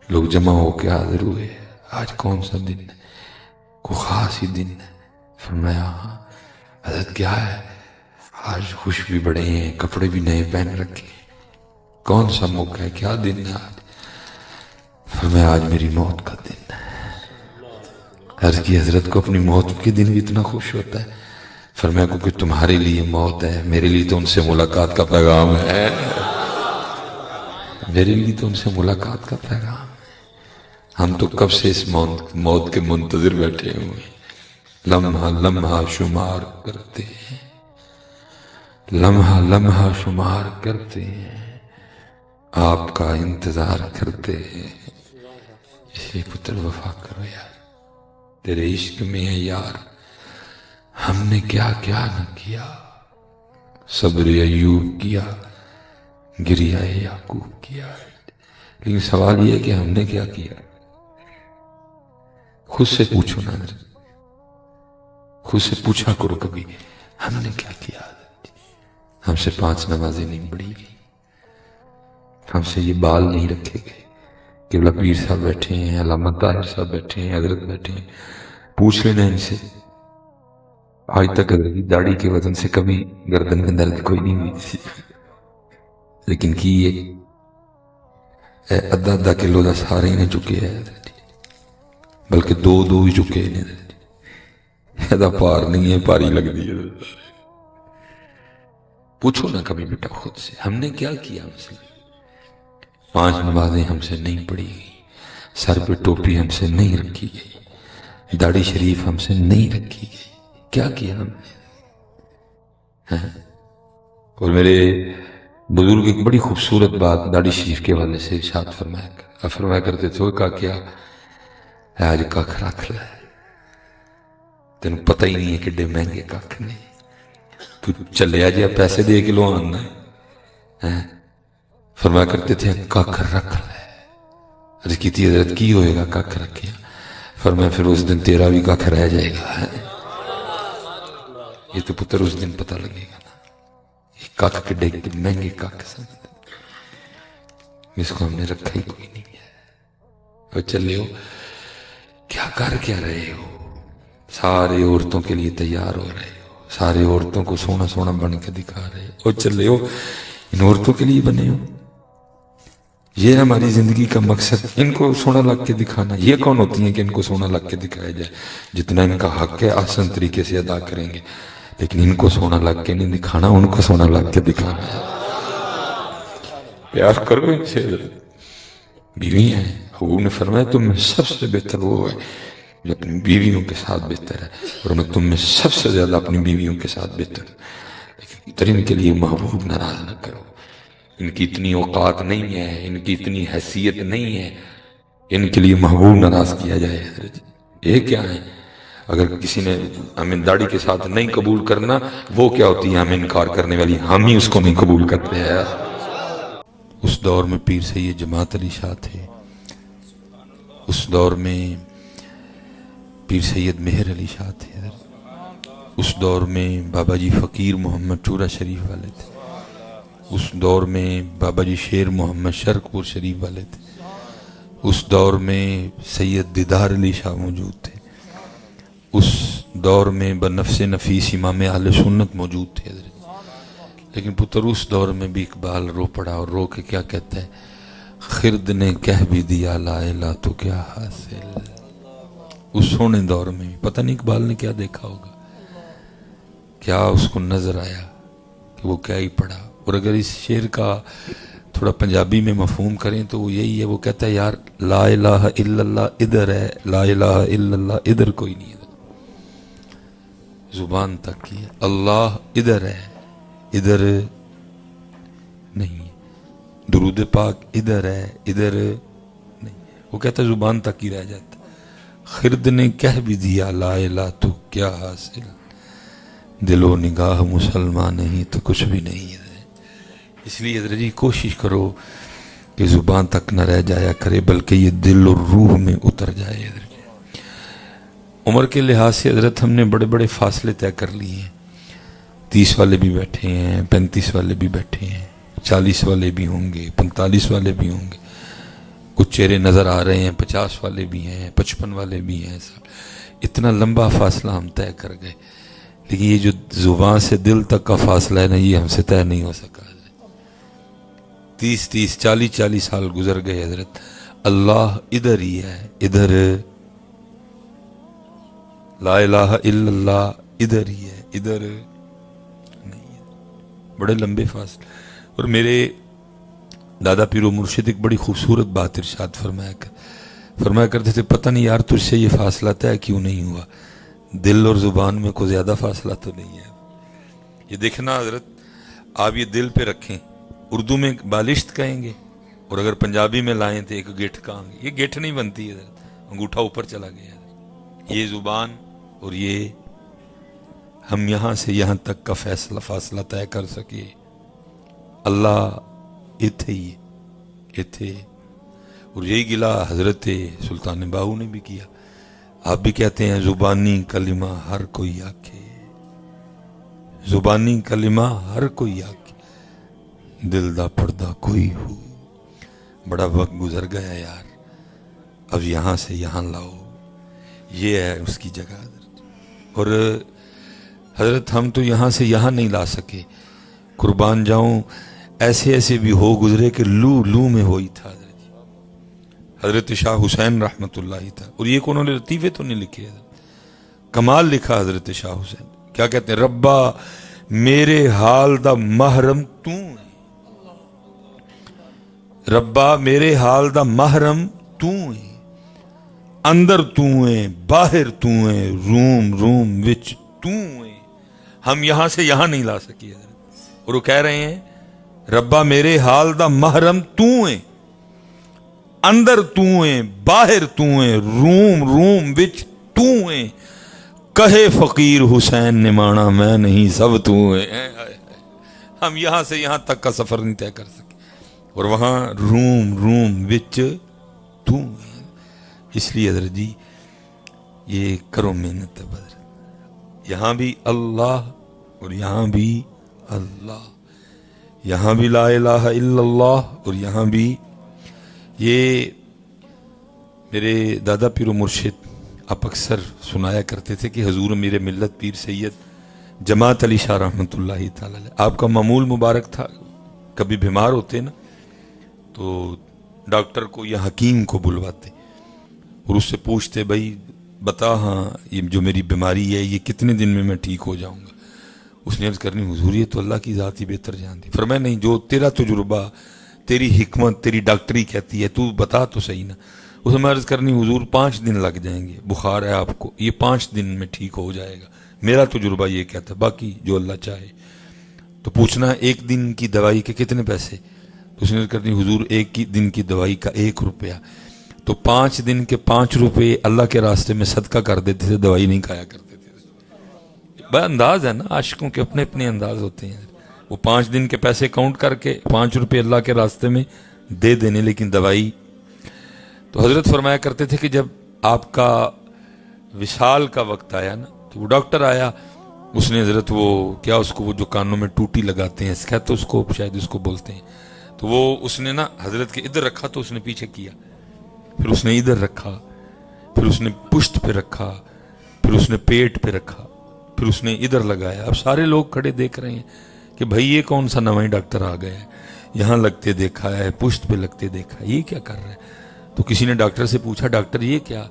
لوگ جمع ہو کے حاضر ہوئے، آج کون سا دن ہے، کوئی خاص ہی دن ہے۔ فرمایا ہاں حضرت کیا ہے، آج خوش بھی بڑے ہیں، کپڑے بھی نئے پہن رکھے ہیں، کون سا موقع ہے، کیا دن ہے آج؟ فرمایا آج میری موت کا دن ہے۔ عرض کی حضرت کو اپنی موت کے دن بھی اتنا خوش ہوتا ہے؟ فرمایا کیونکہ تمہارے لیے موت ہے، میرے لیے تو ان سے ملاقات کا پیغام ہے، میرے لیے تو ان سے ملاقات کا پیغام ہے۔ ہم تو کب سے اس موت کے منتظر بیٹھے ہوئے، لمحہ لمحہ شمار کرتے ہیں، لمحہ لمحہ شمار کرتے ہیں، آپ کا انتظار کرتے ہیں۔ اسی پتر وفا کرو یار، تیرے عشق میں ہے یار ہم نے کیا کیا نہ کیا، صبر ایوب کیا، گریہ یعقوب کیا، لیکن سوال یہ ہے کہ ہم نے کیا کیا؟ خود سے پوچھو نا، خود سے پوچھا کرو کبھی ہم نے کیا کیا؟ ہم سے 5 نمازیں نہیں پڑھی گئی، ہم سے یہ بال نہیں رکھے گئے، قبلہ پیر صاحب بیٹھے ہیں، علامہ طاہر صاحب بیٹھے ہیں، حضرت بیٹھے ہیں، پوچھ لینا ان سے، آج تک داڑھی کے وزن سے کبھی گردن میں درد کوئی نہیں ہوئی تھی، لیکن کی یہ آدھا کلو دا سارے ہی نے چکے ہیں، بلکہ 2 ہی چکے ہیں، ایدہ پار نہیں ہے، پاری لگ دی ہے۔ پوچھو نا کبھی بیٹا خود سے ہم نے کیا کیا؟ مثلا 5 نمازیں ہم سے نہیں پڑھی گئی، سر پہ ٹوپی ہم سے نہیں رکھی گئی، داڑھی شریف ہم سے نہیں رکھی گئی، کیا کیا ہم نے؟ اور میرے بزرگ ایک بڑی خوبصورت بات داڑھی شریف کے والے سے ارشاد فرمایا کرتے تھے، وہ کہا کیا آج ککھ رکھ لے، تین پتہ ہی نہیں ہے کہ مہنگے ککھ نہیں، تو چلے آجیا پیسے دے کے لو آنا ہے۔ فرمایا کرتے تھے ککھ رکھ لے، عرض کی تھی حضرت کی ہوئے گا ککھ رکھیا؟ فرمایا پھر اس دن تیرا بھی ککھ رہ جائے گا، یہ تو پتر اس دن پتہ لگے گا نا، یہ ککھ کے ڈیگ کے مہنگے ککھ سمجھ، اس کو ہم نے رکھا ہی کوئی نہیں ہے۔ اور چلے ہو کیا کر کیا رہے ہو؟ سارے عورتوں کے لیے تیار ہو رہے ہو، سارے عورتوں کو سونا سونا بن کے دکھا رہے ہو، اور چلے ہو ان عورتوں کے لیے بنے ہو۔ یہ ہماری زندگی کا مقصد، ان کو سونا لگ کے دکھانا۔ یہ کون ہوتی ہیں کہ ان کو سونا لگ کے دکھایا جائے؟ جتنا ان کا حق ہے آسان طریقے سے ادا کریں گے، لیکن ان کو سونا لگ کے نہیں دکھانا، ان کو سونا لگ کے دکھانا ہے۔ پیار کرو ان سے، بیوی ہیں۔ حضور نے فرمایا تم میں سب سے بہتر وہ ہے جو اپنی بیویوں کے ساتھ بہتر ہے، اور میں تم میں سب سے زیادہ اپنی بیویوں کے ساتھ بہتر ہوں، لیکن ان کے لیے محبوب ناراض نہ کرو۔ ان کی اتنی اوقات نہیں ہے، ان کی اتنی حیثیت نہیں ہے، ان کے لیے محبوب ناراض کیا جائے۔ یہ کیا ہے؟ اگر کسی نے ہمیں داڑھی کے ساتھ نہیں قبول کرنا، وہ کیا ہوتی ہے ہمیں انکار کرنے والی؟ ہم ہی اس کو نہیں قبول کرتے ہیں۔ اس دور میں پیر سید جماعت علی شاہ تھے، اس دور میں پیر سید مہر علی شاہ تھے، اس دور میں بابا جی فقیر محمد چورا شریف والے تھے، اس دور میں بابا جی شیر محمد شرک پور شریف والے تھے، اس دور میں سید دیدار علی شاہ موجود تھے، اس دور میں بنفس نفیس امام اہل سنت موجود تھے۔ لیکن پتر اس دور میں بھی اقبال رو پڑا، اور رو کے کیا کہتا ہے؟ خرد نے کہہ بھی دیا لا الہ تو کیا حاصل۔ اس سونے دور میں پتہ نہیں اقبال نے کیا دیکھا ہوگا، کیا اس کو نظر آیا کہ وہ کیا ہی پڑھا۔ اور اگر اس شعر کا تھوڑا پنجابی میں مفہوم کریں تو وہ یہی ہے، وہ کہتا ہے یار لا الہ الا اللہ ادھر ہے، لا الہ الا اللہ ادھر کوئی نہیں ہے، زبان تک کی ہے۔ اللہ ادھر ہے، ادھر نہیں ہے۔ درود پاک ادھر ہے، ادھر نہیں ہے۔ وہ کہتا ہے زبان تک ہی رہ جاتا۔ خرد نے کہہ بھی دیا لا الہ تو کیا حاصل، دل و نگاہ مسلمان نہیں تو کچھ بھی نہیں ہے۔ اس لیے حضرت جی کوشش کرو کہ زبان تک نہ رہ جایا کرے، بلکہ یہ دل اور روح میں اتر جائے۔ حضرت جی عمر کے لحاظ سے حضرت ہم نے بڑے بڑے فاصلے طے کر لیے ہیں، 30 والے بھی بیٹھے ہیں، 35 والے بھی بیٹھے ہیں، 40 والے بھی ہوں گے، 45 والے بھی ہوں گے، کچھ چہرے نظر آ رہے ہیں 50 والے بھی ہیں، 55 والے بھی ہیں۔ اتنا لمبا فاصلہ ہم طے کر گئے، لیکن یہ جو زبان سے دل تک کا فاصلہ ہے نا، یہ ہم سے طے نہیں ہو سکا۔ 30 40 سال گزر گئے حضرت، اللہ ادھر ہی ہے، ادھر لا الہ الا اللہ ادھر ہی ہے، ادھر نہیں ہے۔ بڑے لمبے فاصلے۔ اور میرے دادا پیر و مرشد ایک بڑی خوبصورت بات ارشاد فرمایا کرتے تھے، پتہ نہیں یار تجھ سے یہ فاصلہ طے کیوں نہیں ہوا، دل اور زبان میں کوئی زیادہ فاصلہ تو نہیں ہے۔ یہ دیکھنا حضرت، آپ یہ دل پہ رکھیں، اردو میں بالشت کہیں گے، اور اگر پنجابی میں لائیں تو ایک گٹھ کہیں گے۔ یہ گٹھ نہیں بنتی ہے حضرت، انگوٹھا اوپر چلا گیا ہے۔ یہ زبان اور یہ ہم یہاں سے یہاں تک کا فاصلہ طے کر سکے، اللہ اتھے ہی اتھے۔ اور یہی گلہ حضرت سلطان باہو نے بھی کیا۔ آپ بھی کہتے ہیں زبانی کلمہ ہر کوئی آکھے، زبانی کلمہ ہر کوئی آکھے، دل دا پردہ کوئی ہو۔ بڑا وقت گزر گیا یار، اب یہاں سے یہاں لاؤ، یہ ہے اس کی جگہ۔ اور حضرت ہم تو یہاں سے یہاں نہیں لا سکے، قربان جاؤں ایسے ایسے بھی ہو گزرے کہ لو میں ہوئی تھا۔ حضرت شاہ حسین رحمت اللہ تھا، اور یہ کونوں نے لطیفے تو نہیں لکھے، کمال لکھا حضرت شاہ حسین۔ کیا کہتے ہیں؟ ربا میرے حال دا محرم تو ہے، ربا میرے حال دا محرم تو ہے، اندر تو ہے باہر تو ہے، روم وچ تو ہے۔ ہم یہاں سے یہاں نہیں لا سکے حضرت، اور وہ کہہ رہے ہیں ربا میرے حال دا محرم تو ہے، اندر تو ہے باہر تو ہے، روم وچ تو ہے، کہے فقیر حسین نے مانا میں نہیں سب تو ہے۔ ہم یہاں سے یہاں تک کا سفر نہیں طے کر سکے، اور وہاں روم وچ تو ہے۔ اس لیے حضرت جی یہ کرو محنت بدر، یہاں بھی اللہ اور یہاں بھی اللہ، یہاں بھی لا الہ الا اللہ اور یہاں بھی۔ یہ میرے دادا پیر و مرشد آپ اکثر سنایا کرتے تھے کہ حضور میرے ملت پیر سید جماعت علی شاہ رحمۃ اللہ تعالی علیہ، آپ کا معمول مبارک تھا، کبھی بیمار ہوتے نا تو ڈاکٹر کو یا حکیم کو بلواتے اور اس سے پوچھتے بھائی بتا ہاں یہ جو میری بیماری ہے یہ کتنے دن میں ٹھیک ہو جاؤں گا؟ اس نے عرض کرنی حضور یہ تو اللہ کی ذات ہی بہتر جانتی۔ فرمایا نہیں، جو تیرا تجربہ، تیری حکمت، تیری ڈاکٹری کہتی ہے تو بتا تو صحیح نا۔ اس میں عرض کرنی حضور 5 دن لگ جائیں گے، بخار ہے آپ کو، یہ 5 دن میں ٹھیک ہو جائے گا، میرا تجربہ یہ کہتا ہے، باقی جو اللہ چاہے۔ تو پوچھنا ایک دن کی دوائی کے کتنے پیسے؟ تو اس نے عرض کرنی حضور ایک دن کی دوائی کا 1 روپیہ۔ تو 5 دن کے 5 روپے اللہ کے راستے میں صدقہ کر دیتے تھے، دوائی نہیں کھایا کرتے تھے۔ بڑا انداز ہے نا، عاشقوں کے اپنے اپنے انداز ہوتے ہیں۔ وہ 5 دن کے پیسے کاؤنٹ کر کے 5 روپے اللہ کے راستے میں دے دینے، لیکن دوائی۔ تو حضرت فرمایا کرتے تھے کہ جب آپ کا وصال کا وقت آیا نا تو وہ ڈاکٹر آیا، اس نے حضرت وہ کیا اس کو وہ جو کانوں میں ٹوٹی لگاتے ہیں تو اس کو شاید اس کو بولتے ہیں، تو وہ اس نے نا حضرت کے ادھر رکھا تو اس نے پیچھے کیا، پھر اس نے ادھر رکھا، پھر اس نے پشت پہ رکھا، پھر اس نے پیٹ پہ رکھا، پھر اس نے ادھر لگایا۔ اب سارے لوگ کھڑے دیکھ رہے ہیں کہ بھائی یہ کون سا نواں ڈاکٹر آ گیا ہے، یہاں لگتے دیکھا ہے، پشت پہ لگتے دیکھا ہے، یہ کیا کر رہا ہے؟ تو کسی نے ڈاکٹر سے پوچھا ڈاکٹر یہ کیا؟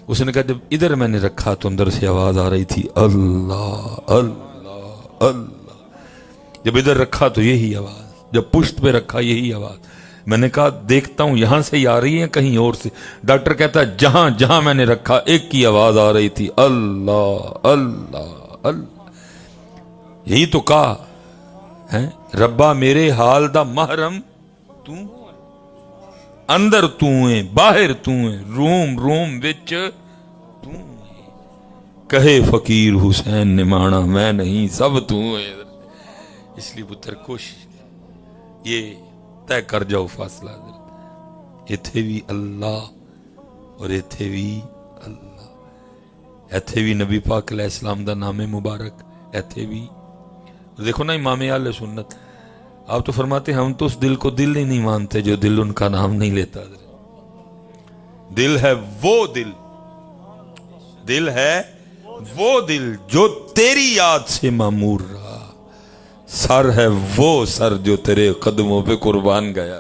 اس نے کہا جب ادھر میں نے رکھا تو اندر سے آواز آ رہی تھی اللہ اللہ اللہ، جب ادھر رکھا تو یہی آواز، جب پشت پہ رکھا یہی آواز۔ میں نے کہا دیکھتا ہوں یہاں سے ہی آ رہی ہے کہیں اور سے؟ ڈاکٹر کہتا ہے جہاں جہاں میں نے رکھا ایک کی آواز آ رہی تھی اللہ اللہ اللہ۔ یہی تو کہا ہے ربا میرے حال دا محرم تو اندر تو ہے باہر تو ہے روم روم وچ تو ہے، کہے فقیر حسین نمانا میں نہیں سب تو ہے۔ اس لیے پتر کوشش یہ طے کر جاؤ فاصلہ، ایتھے بھی اللہ اور ایتھے بھی اللہ، ایتھے بھی نبی پاک علیہ السلام دا نام مبارک، ایتھے بھی دیکھو نا امام اہل سنت آپ تو فرماتے ہم تو اس دل کو دل ہی نہیں مانتے جو دل ان کا نام نہیں لیتا۔ دل ہے وہ دل، دل ہے وہ دل جو تیری یاد سے معمور رہا، سر ہے وہ سر جو تیرے قدموں پہ قربان گیا۔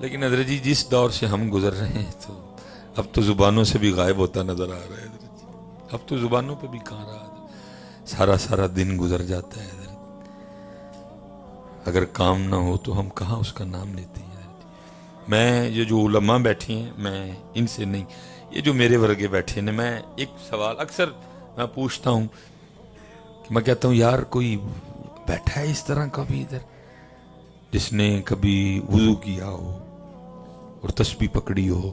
لیکن حضرت جی جس دور سے ہم گزر رہے ہیں تو اب تو زبانوں سے بھی غائب ہوتا نظر آ رہا ہے حضرت جی، اب تو زبانوں پہ بھی کہاں رہا، سارا سارا دن گزر جاتا ہے حضرت، اگر کام نہ ہو تو ہم کہاں اس کا نام لیتے ہیں حضرت جی۔ میں یہ جو علماء بیٹھے ہیں میں ان سے نہیں، یہ جو میرے ورگے بیٹھے ہیں، میں ایک سوال اکثر میں پوچھتا ہوں کہ میں کہتا ہوں یار کوئی بیٹھا ہے اس طرح کا بھی ادھر جس نے کبھی وضو کیا ہو اور تسبیح پکڑی ہو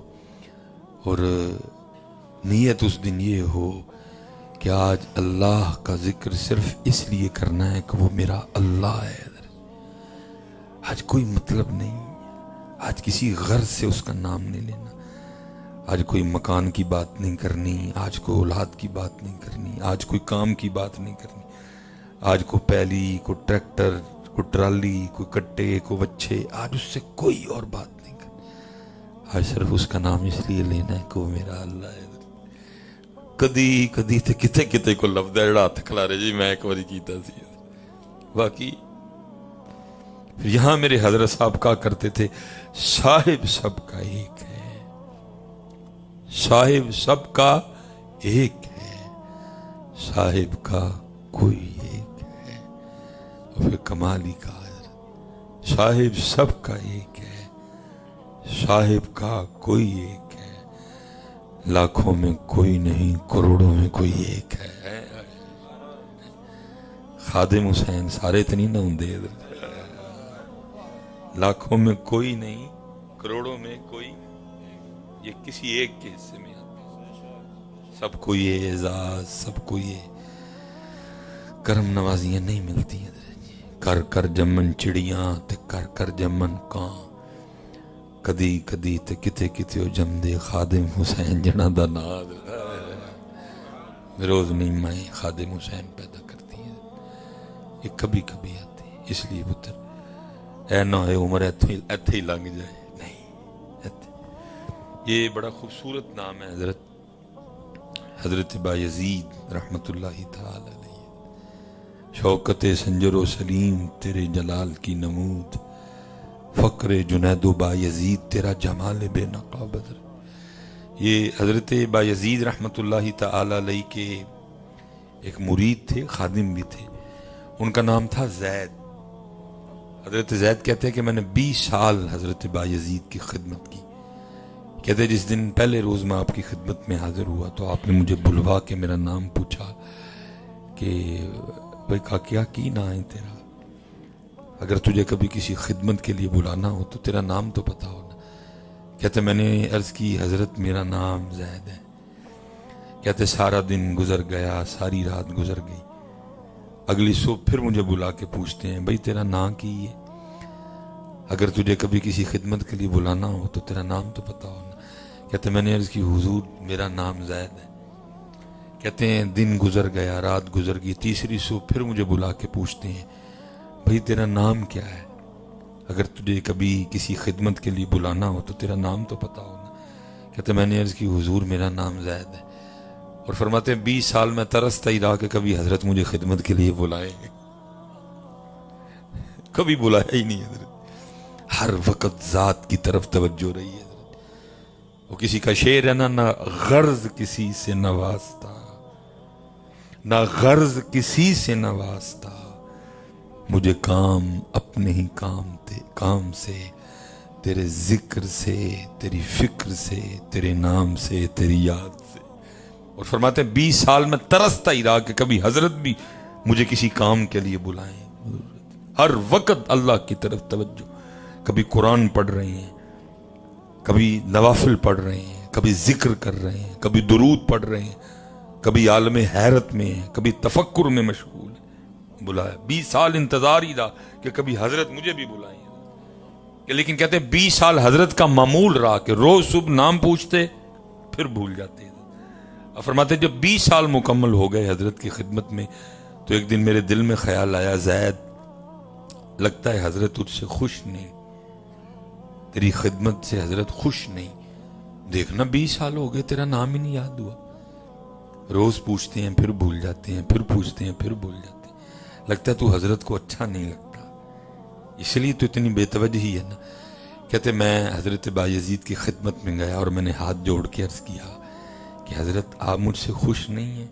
اور نیت اس دن یہ ہو کہ آج اللہ کا ذکر صرف اس لیے کرنا ہے کہ وہ میرا اللہ ہے، آج کوئی مطلب نہیں، آج کسی غرض سے اس کا نام نہیں لینا، آج کوئی مکان کی بات نہیں کرنی، آج کوئی اولاد کی بات نہیں کرنی، آج کوئی کام کی بات نہیں کرنی، آج کوئی پیلی، کوئی ٹریکٹر، کوئی ٹرالی، کوئی کٹے، کوئی بچے، آج اس سے کوئی اور بات نہیں کرنی، آج صرف اس کا نام اس لیے لینا ہے کہ وہ میرا اللہ ہے۔ کدی کدی تے کتے کتے کو لفظ ہے جڑا ہاتھ کھلارے جی میں ایک باری کیتا سی، باقی یہاں میرے حضرت صاحب کہا کرتے تھے صاحب سب کا ایک ہے، صاحب سب کا ایک ہے، صاحب کا کوئی ایک ہے۔ اور پھر کمال ہی کہا حضرت صاحب سب کا ایک ہے، صاحب کا کوئی ایک ہے، لاکھوں میں کوئی نہیں کروڑوں میں کوئی ایک ہے۔ خادم حسین سارے تو نہیں نہ ہوندے حضرت، لاکھوں میں کوئی نہیں کروڑوں میں کوئی، یہ کسی ایک کے حصے میں آتے، سب کو یہ اعزاز، سب کو یہ کرم نوازیاں نہیں ملتی ہیں حضرت جی۔ کر کر جمن چڑیاں تے کر کر جمن کان، کدی کدی تے کتے کتے ہو جم دے خادم حسین جنا دا ناد، روز نہیں مائیں خادم حسین پیدا کرتی ہیں، یہ کبھی کبھی آتی ہے۔ اس لیے پتر اے نہ ہے عمر ایتھے ہی لنگ جائے، نہیں، یہ بڑا خوبصورت نام ہے حضرت حضرت بایزید رحمت اللہ تعالی علیہ، شوکت سنجر و سلیم تیرے جلال کی نمود، فقر جنید و بایزید تیرا جمال بے نقا بدر۔ یہ حضرت بایزید رحمت اللہ تعالی علیہ کے ایک مرید تھے، خادم بھی تھے، ان کا نام تھا زید۔ حضرت زید کہتے ہیں کہ میں نے 20 سال حضرت بایزید کی خدمت کی۔ کہتے ہیں جس دن پہلے روز میں آپ کی خدمت میں حاضر ہوا تو آپ نے مجھے بلوا کے میرا نام پوچھا کہ بھائی کیا کی نام ہے تیرا، اگر تجھے کبھی کسی خدمت کے لیے بلانا ہو تو تیرا نام تو پتا ہو نا۔ کہتے میں نے عرض کی حضرت میرا نام زید ہے۔ کہتے سارا دن گزر گیا، ساری رات گزر گئی، اگلی صبح پھر مجھے بلا کے پوچھتے ہیں بھائی تیرا نام کی ہے، اگر تجھے کبھی کسی خدمت کے لیے بلانا ہو تو تیرا نام تو پتا ہو نا۔ کہتے میں نے عرض کی حضور میرا نام زید ہے۔ کہتے ہیں دن گزر گیا، رات گزر گئی، تیسری صبح پھر مجھے بلا کے پوچھتے ہیں بھائی تیرا نام کیا ہے، اگر تجھے کبھی کسی خدمت کے لیے بلانا ہو تو تیرا نام تو پتا ہو نا۔ کہتے میں نے عرض کی حضور میرا نام زید ہے۔ اور فرماتے ہیں 20 سال میں ترستا ہی رہا کہ کبھی حضرت مجھے خدمت کے لیے بلائیں گے، کبھی بلایا ہی نہیں حضرت۔ ہر وقت ذات کی طرف توجہ رہی ہے حضرت۔ وہ کسی کا شعر ہے نہ غرض کسی سے نہ واسطہ، نہ غرض کسی سے نہ واسطہ، مجھے کام اپنے ہی کام سے، تیرے ذکر سے، تیری فکر سے، تیرے نام سے، تیری یاد سے۔ اور فرماتے ہیں 20 سال میں ترستا ہی رہا کہ کبھی حضرت بھی مجھے کسی کام کے لیے بلائیں۔ ہر وقت اللہ کی طرف توجہ، کبھی قرآن پڑھ رہے ہیں، کبھی نوافل پڑھ رہے ہیں، کبھی ذکر کر رہے ہیں، کبھی درود پڑھ رہے ہیں، کبھی عالم حیرت میں ہیں، کبھی تفکر میں مشغول ہیں۔ بلایا 20 سال انتظار ہی رہا کہ کبھی حضرت مجھے بھی بلائیں، کہ لیکن کہتے ہیں 20 سال حضرت کا معمول رہا کہ روز صبح نام پوچھتے پھر بھول جاتے۔ اب فرماتے جب 20 سال مکمل ہو گئے حضرت کی خدمت میں تو ایک دن میرے دل میں خیال آیا زید لگتا ہے حضرت تجھ سے خوش نہیں، تیری خدمت سے حضرت خوش نہیں، دیکھنا 20 سال ہو گئے تیرا نام ہی نہیں یاد ہوا، روز پوچھتے ہیں پھر بھول جاتے ہیں، پھر پوچھتے ہیں پھر بھول جاتے ہیں، لگتا ہے تو حضرت کو اچھا نہیں لگتا، اس لیے تو اتنی بے توجہی ہے نا۔ کہتے میں حضرت بایزید کی خدمت میں گیا اور میں نے ہاتھ جوڑ کے عرض کیا کہ حضرت آپ مجھ سے خوش نہیں ہیں،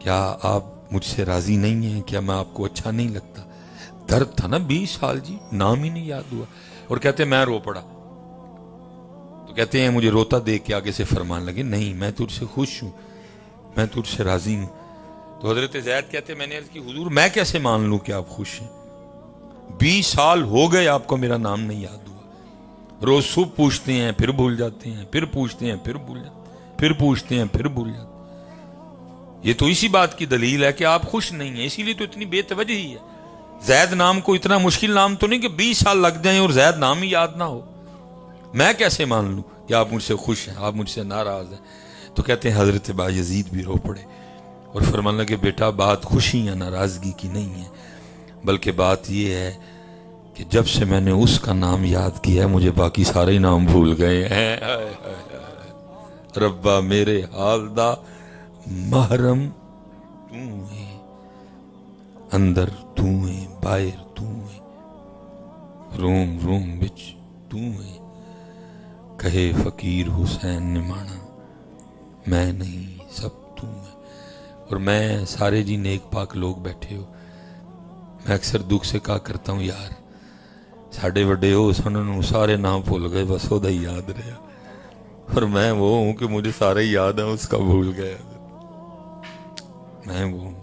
کیا آپ مجھ سے راضی نہیں ہیں، کیا میں آپ کو اچھا نہیں لگتا؟ درد تھا نا 20 سال جی، نام ہی نہیں یاد ہوا۔ اور کہتے میں رو پڑا، تو کہتے ہیں مجھے روتا دیکھ کے آگے سے فرمان لگے نہیں میں تجھ سے خوش ہوں، میں تجھ سے راضی ہوں۔ تو حضرت زید کہتے میں نے عرض کی حضور میں کیسے مان لوں کہ آپ خوش ہیں، 20 سال ہو گئے آپ کو میرا نام نہیں یاد ہوا، روز صبح پوچھتے ہیں پھر بھول جاتے ہیں، پھر پوچھتے ہیں پھر بھول جاتے ہیں، پھر پوچھتے ہیں پھر بھول جاتے ہیں۔ یہ تو اسی بات کی دلیل ہے کہ آپ خوش نہیں ہیں، اسی لیے تو اتنی بے توجہی ہے۔ زید نام کو اتنا مشکل نام تو نہیں کہ 20 سال لگ جائیں اور زید نام ہی یاد نہ ہو، میں کیسے مان لوں کہ آپ مجھ سے خوش ہیں، آپ مجھ سے ناراض ہیں؟ تو کہتے ہیں حضرت بایزید بھی رو پڑے اور فرمان لگے بیٹا بات خوشی یا ناراضگی کی نہیں ہے، بلکہ بات یہ ہے کہ جب سے میں نے اس کا نام یاد کیا ہے مجھے باقی سارے نام بھول گئے ہیں۔ ربا میرے حال دا محرم تو ہے، اندر تو ہے باہر تو ہے، روم روم بچ تو ہے، کہے فقیر حسین نے مانا میں نہیں سب تو ہے۔ اور میں سارے جی نیک پاک لوگ بیٹھے ہو، میں اکثر دکھ سے کہا کرتا ہوں یار ساڑھے وڈے ہو سنوں سارے نام بھول گئے بس وہ دا ہی یاد رہا، اور میں وہ ہوں کہ مجھے سارے یاد ہیں اس کا بھول گیا، میں وہ ہوں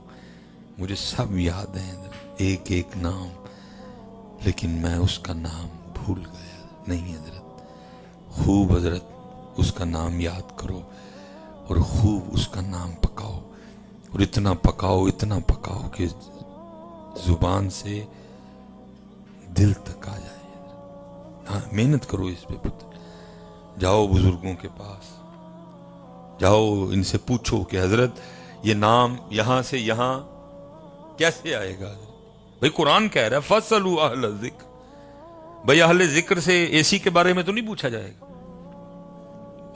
مجھے سب یاد ہیں ایک ایک نام، لیکن میں اس کا نام بھول گیا نہیں۔ حضرت خوب حضرت اس کا نام یاد کرو اور خوب اس کا نام پکاؤ، اور اتنا پکاؤ کہ زبان سے دل تک آ جائے۔ ہاں محنت کرو اس پہ پتر، جاؤ بزرگوں کے پاس، جاؤ ان سے پوچھو کہ حضرت یہ نام یہاں سے یہاں کیسے آئے گا؟ بھئی قرآن کہہ رہا ہے فَاسْأَلُوا أَهْلَ الذِّكْرِ، بھئی اہل ذکر سے اے سی کے بارے میں تو نہیں پوچھا جائے گا،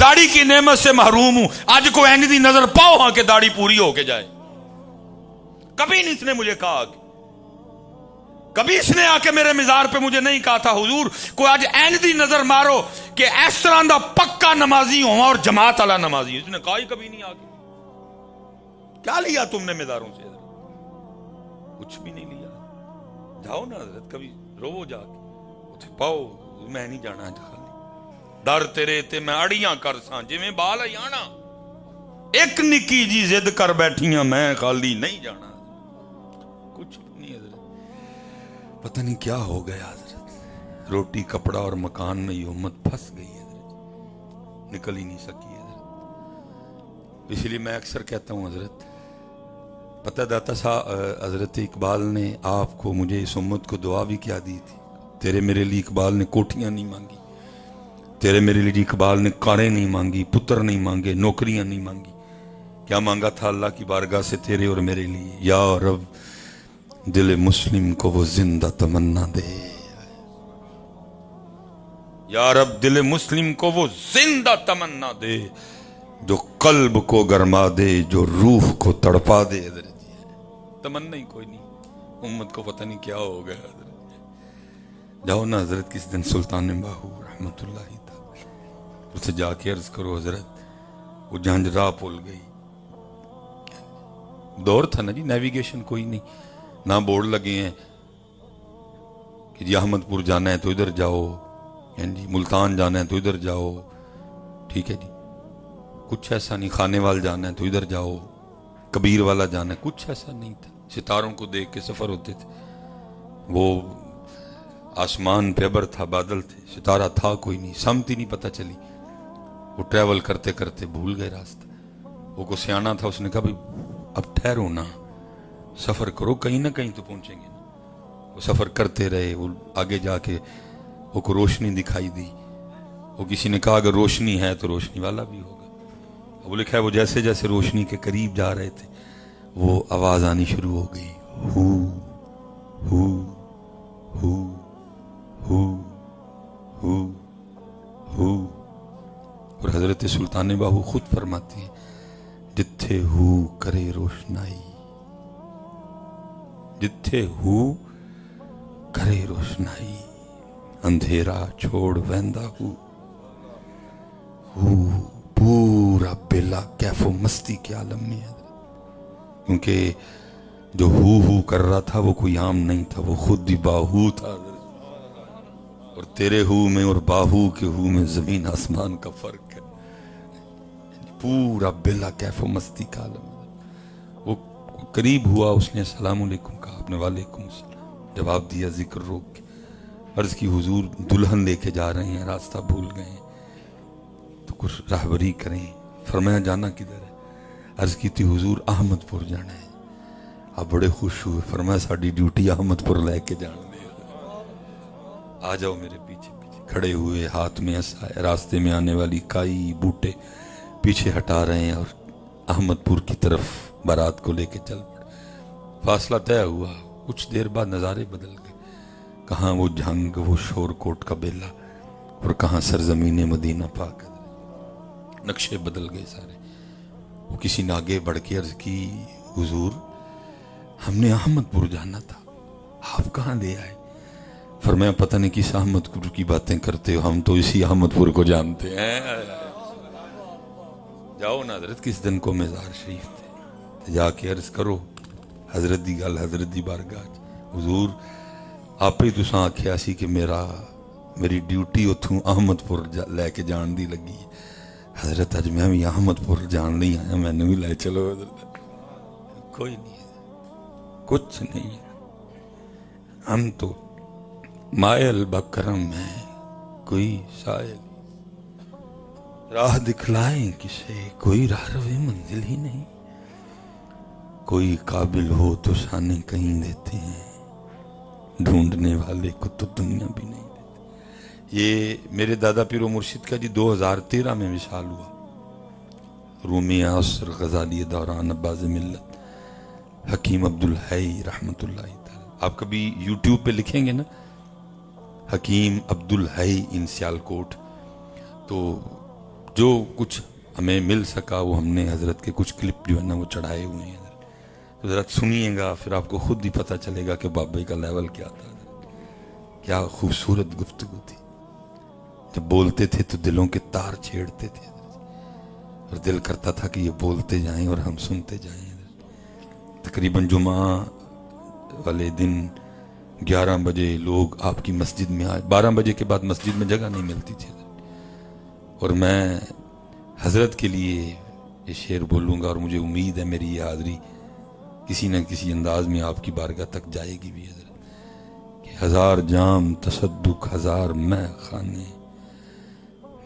داڑھی کی نعمت سے محروم ہوں، آج کو اینگ دی نظر پاؤ ہاں کہ داڑھی پوری ہو کے جائے. کبھی نہیں اس نے مجھے کہا، کبھی اس نے آ کے میرے مزار پہ مجھے نہیں کہا تھا حضور کو آج اینگ دی نظر مارو کہ اس طرح دا پکا نمازی ہوں اور جماعت والا نمازی. اس نے کہا ہی کبھی نہیں. آگے کیا لیا تم نے مزاروں سے؟ کچھ بھی نہیں لیا. جاؤ نا حضرت، کبھی رو جا کے پاؤ، میں نہیں جانا خالی در تیرے تے میں اڑیاں کر ساں جویں بال آنا، ایک نکی جی ضد کر بیٹھیاں میں خالی نہیں جانا. کچھ نہیں حضرت، پتہ نہیں کیا ہو گیا حضرت. روٹی کپڑا اور مکان میں یہ امت پھنس گئی حضرت، نکل ہی نہیں سکی حضرت. اس لیے میں اکثر کہتا ہوں حضرت، پتہ داتا صاحب حضرت اقبال نے آپ کو مجھے اس امت کو دعا بھی کیا دی تھی. تیرے میرے لیے اقبال نے کوٹھیاں نہیں مانگی، تیرے میرے لیے اقبال نے کاریں نہیں مانگی، پتر نہیں مانگے، نوکریاں نہیں مانگی. کیا مانگا تھا اللہ کی بارگاہ سے تیرے اور میرے لیے؟ یا رب دل مسلم کو وہ زندہ تمنا دے، یا رب دل مسلم کو وہ زندہ تمنا دے، جو قلب کو گرما دے، جو روح کو تڑپا دے. تمنا ہی کوئی نہیں. امت کو پتہ نہیں کیا ہو گیا حضرت. جاؤ نا حضرت کس دن سلطان باہو رحمت اللہ تعالی اسے جا کے عرض کرو حضرت وہ جھانجھرا پل گئی. دور تھا نا جی، نیویگیشن کوئی نہیں، نہ بورڈ لگے ہیں کہ جی احمد پور جانا ہے تو ادھر جاؤ، جی ملتان جانا ہے تو ادھر جاؤ، ٹھیک ہے جی. کچھ ایسا نہیں. خانے وال جانا ہے تو ادھر جاؤ، کبیر والا جانا ہے، کچھ ایسا نہیں تھا. ستاروں کو دیکھ کے سفر ہوتے تھے. وہ آسمان پہ ابر تھا، بادل تھے، ستارہ تھا کوئی نہیں، سمت ہی نہیں پتہ چلی. وہ ٹریول کرتے کرتے بھول گئے راستہ. وہ کو سیانا تھا، اس نے کہا بھائی اب ٹھہرو نا، سفر کرو، کہیں نہ کہیں تو پہنچیں گے. وہ سفر کرتے رہے. وہ آگے جا کے وہ کو روشنی دکھائی دی. وہ کسی نے کہا اگر روشنی ہے تو روشنی والا بھی ہوگا. وہ لکھا ہے وہ جیسے جیسے روشنی کے قریب جا رہے تھے وہ آواز آنی شروع ہو گئی، ہو ہو ہو ہو ہو ہو. اور حضرت سلطان باہو خود فرماتے ہیں جتھے ہو کرے روشنائی، جتھے ہو کرے روشنائی، اندھیرا چھوڑ ویندا ہو پورا بیلا کیف و مستی کے عالم میں ہے. کیونکہ جو ہو کر رہا تھا وہ کوئی عام نہیں تھا، وہ خود ہی باہو تھا. اور تیرے ہو میں اور باہو کے ہو میں زمین آسمان کا فرق ہے. پورا بیلا کیف و مستی کا عالم. وہ قریب ہوا، اس نے السلام علیکم کہا، آپ نے وعلیکم السلام جواب دیا. ذکر روک کے عرض کی حضور دلہن لے کے جا رہے ہیں، راستہ بھول گئے ہیں تو کچھ راہبری کریں. فرمایا جانا کدھر ہے؟ عرض کی تھی حضور احمد پور جانا ہے. آپ بڑے خوش ہوئے. فرمایا ساڑی ڈیوٹی احمد پور لے کے جانا دے، آ جاؤ میرے پیچھے پیچھے. کھڑے ہوئے، ہاتھ میں ایسا ہے، راستے میں آنے والی کائی بوٹے پیچھے ہٹا رہے ہیں اور احمد پور کی طرف بارات کو لے کے چل پڑے. فاصلہ طے ہوا، کچھ دیر بعد نظارے بدل گئے. کہاں وہ جھنگ، وہ شور کوٹ کا بیلا، اور کہاں سرزمین مدینہ پاک. نقشے بدل گئے سارے. وہ کسی نے آگے بڑھ کے عرض کی حضور ہم نے احمد پور جانا تھا، آپ کہاں لے آئے؟ فرمایا پتہ نہیں کس احمد پور کی باتیں کرتے ہو، ہم تو اسی احمد پور کو جانتے ہیں. جاؤ نا حضرت کس دن کو مزار شریف تھے، جا کے عرض کرو حضرت دی گل حضرت دی بارگاہ. حضور آپ ہی تساں آکھیا سی کہ میری ڈیوٹی اتھوں احمد پور لے کے جان دی لگی ہے. حضرت اج میں بھی احمد پور جان نہیں آیا، میں نے بھی لے چلو. حضرت کوئی نہیں ہے، کچھ نہیں ہے. ہم تو مائل بکرم ہے، کوئی سائل راہ دکھلائیں کسے، کوئی راہ روے منزل ہی نہیں. کوئی قابل ہو تو شانے کہیں دیتے ہیں، ڈھونڈنے والے کو تو دنیا بھی نہیں دیتے. یہ میرے دادا پیر و مرشد کا جی 2013 میں وصال ہوا. رومی عصر غزالی دوران عباس ملت حکیم عبدالحی رحمت اللہ تعالی. آپ کبھی یوٹیوب پہ لکھیں گے نا حکیم عبدالحی ان سیالکوٹ تو جو کچھ ہمیں مل سکا وہ ہم نے حضرت کے کچھ کلپ جو ہے نا وہ چڑھائے ہوئے ہیں. تو ذرا سنیے گا, پھر آپ کو خود ہی پتہ چلے گا کہ بابے کا لیول کیا تھا. کیا خوبصورت گفتگو تھی. جب بولتے تھے تو دلوں کے تار چھیڑتے تھے اور دل کرتا تھا کہ یہ بولتے جائیں اور ہم سنتے جائیں. تقریباً جمعہ والے دن 11 بجے لوگ آپ کی مسجد میں آئے. 12 بجے کے بعد مسجد میں جگہ نہیں ملتی تھی, اور میں حضرت کے لیے یہ شعر بولوں گا, اور مجھے امید ہے میری یہ حاضری کسی نہ کسی انداز میں آپ کی بارگاہ تک جائے گی بھی حضرت. کہ 1000 جام تصدق 1000 میں خانے,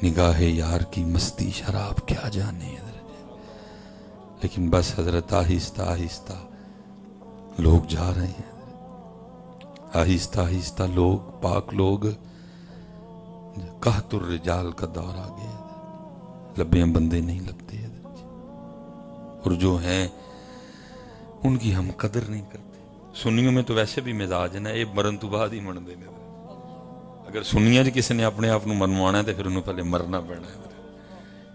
نگاہ یار کی مستی شراب کیا جانے حضرت. لیکن بس حضرت آہستہ آہستہ لوگ جا رہے ہیں, آہستہ آہستہ لوگ, پاک لوگ, قحط الرجال کا دور آ گیا. لبیاں بندے نہیں لبتے حضرت, اور جو ہیں ان کی ہم قدر نہیں کرتے. سنیوں میں تو ویسے بھی مزاج ہے نا, یہ مرن تو بعد ہی من دے. اگر سنیاں جی کسی نے اپنے آپ منوانا ہے تو پھر انہوں پہلے مرنا پڑنا ہے,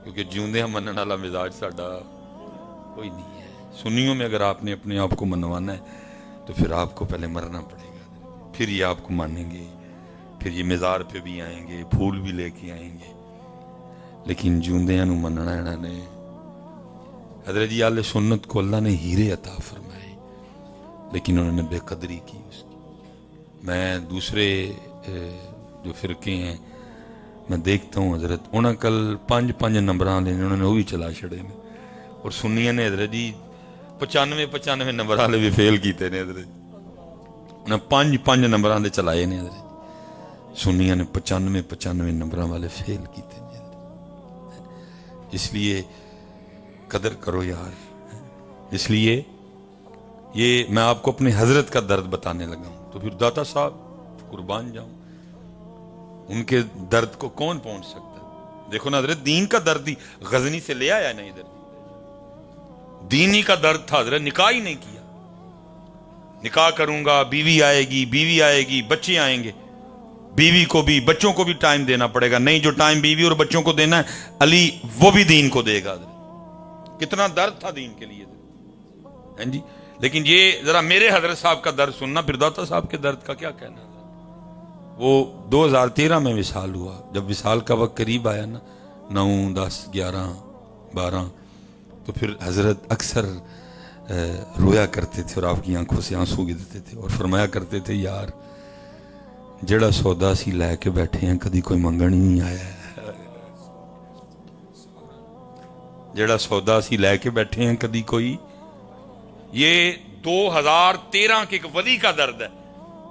کیونکہ جیوندے ہم منن والا مزاج ساڈا کوئی نہیں ہے. سنیوں میں اگر آپ نے اپنے آپ کو منوانا ہے تو پھر آپ کو پہلے مرنا پڑے گا, پھر یہ آپ کو مانیں گے, پھر یہ مزار پہ بھی آئیں گے, پھول بھی لے کے آئیں گے. لیکن جیوندیاں نو مننا انہاں نے. حضرت جی اہل سنت کو اللہ نے ہیرے عطا فرمائے, لیکن انہوں نے بے قدری کی اس کی. میں دوسرے جو فرقے ہیں میں دیکھتا ہوں حضرت, انہاں کل 5 نمبراں لے انہوں نے وہ بھی چلا چھڑے نے, اور سنیاں نے حضرت جی 95 نمبر والے بھی فیل کیتے نے حضرت. انہیں 5 نمبراں دے چلائے نے حضرت. سنیاں نے 95 نمبراں والے فیل کیتے نے حضرت. اس لیے قدر کرو یار. اس لیے یہ میں آپ کو اپنے حضرت کا درد بتانے لگا ہوں, تو پھر داتا صاحب قربان جاؤں, ان کے درد کو کون پہنچ سکتا ہے. دیکھو نا حضرت, دین کا درد ہی غزنی سے لے آیا نا ادھر. دینی کا درد تھا حضرت, نکاح ہی نہیں کیا. نکاح کروں گا, بیوی آئے گی, بچے آئیں گے, بیوی کو بھی بچوں کو بھی ٹائم دینا پڑے گا. نہیں, جو ٹائم بیوی اور بچوں کو دینا ہے علی وہ بھی دین کو دے گا. کتنا درد تھا دین کے لیے ہیں جی. لیکن یہ ذرا میرے حضرت صاحب کا درد سننا, پھر داتا صاحب کے درد کا کیا کہنا ہے. وہ 2013 میں وصال ہوا. جب وصال کا وقت قریب آیا نا, 9, 10, 11, 12, تو پھر حضرت اکثر رویا کرتے تھے اور آپ کی آنکھوں سے آنسو گرتے تھے, اور فرمایا کرتے تھے یار جڑا سودا سی لے کے بیٹھے ہیں کدی کوئی منگن ہی نہیں آیا ہے. جڑا سودا سی لے کے بیٹھے ہیں کدی کوئی, یہ 2013 کے ایک ولی کا درد ہے,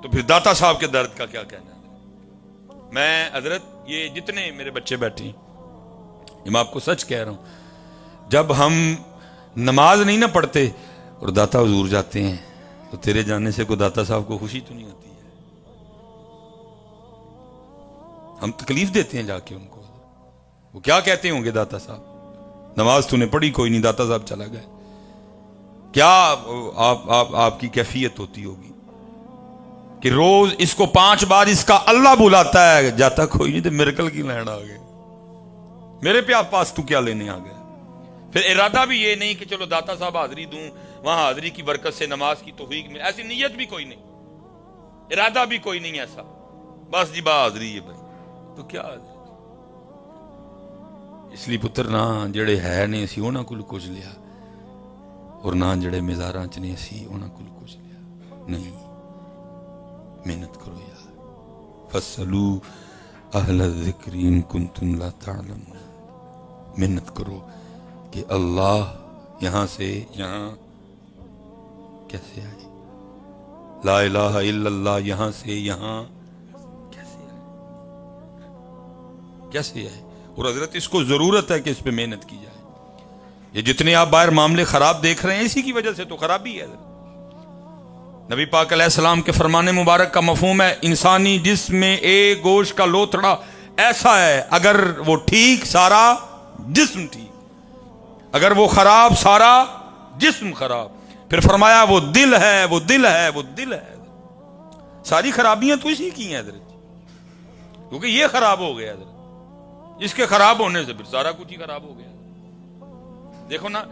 تو پھر داتا صاحب کے درد کا کیا کہنا ہے. میں حضرت یہ جتنے میرے بچے بیٹھے ہیں, یہ میں آپ کو سچ کہہ رہا ہوں, جب ہم نماز نہیں نہ پڑھتے اور داتا حضور جاتے ہیں تو تیرے جانے سے کوئی داتا صاحب کو خوشی تو نہیں ہوتی ہے. ہم تکلیف دیتے ہیں جا کے ان کو. وہ کیا کہتے ہوں گے داتا صاحب, نماز تو نے پڑھی کوئی نہیں, داتا صاحب چلا گئے. کیا آپ کی کیفیت ہوتی ہوگی کہ روز اس کو 5 بار اس کا اللہ بلاتا ہے, جاتا کوئی نہیں, تو میرکل کی لین آ گئے, میرے پہ آپ پاس تو کیا لینے آ گئے. پھر ارادہ بھی یہ نہیں کہ چلو داتا صاحب حاضری دوں, وہاں حاضری کی برکت سے نماز کی توفیق میں, ایسی نیت بھی کوئی نہیں, ارادہ بھی کوئی نہیں ایسا, بس جی با حاضری ہے بھائی, تو کیا حاضری. اس لیے پتر نہ جڑے ہے نے اسی انہاں کول کچھ لیا, اور نہ جڑے مزاراں چ نے اسی انہاں کول کچھ لیا. نہیں, محنت کرو یار. فَاسْأَلُوا أَهْلَ الذِّكْرِ إِن كُنتُمْ لَا تَعْلَمُونَ. محنت کرو کہ اللہ یہاں سے یہاں کیسے آئے, لا الہ الا اللہ یہاں سے یہاں کیسے آئے. اور حضرت اس کو ضرورت ہے کہ اس پہ محنت کی جائے. یہ جتنے آپ باہر معاملے خراب دیکھ رہے ہیں اسی کی وجہ سے تو خرابی ہے. نبی پاک علیہ السلام کے فرمان مبارک کا مفہوم ہے, انسانی جسم میں ایک گوشت کا لوتھڑا ایسا ہے, اگر وہ ٹھیک سارا جسم ٹھیک, اگر وہ خراب سارا جسم خراب. پھر فرمایا وہ دل ہے, وہ دل ہے, وہ دل ہے. ساری خرابیاں تو اسی کی ہیں حضرت, کیونکہ یہ خراب ہو گیا حضرت. اس کے خراب ہونے سے پھر سارا کچھ ہی خراب ہو گیا. دیکھو نا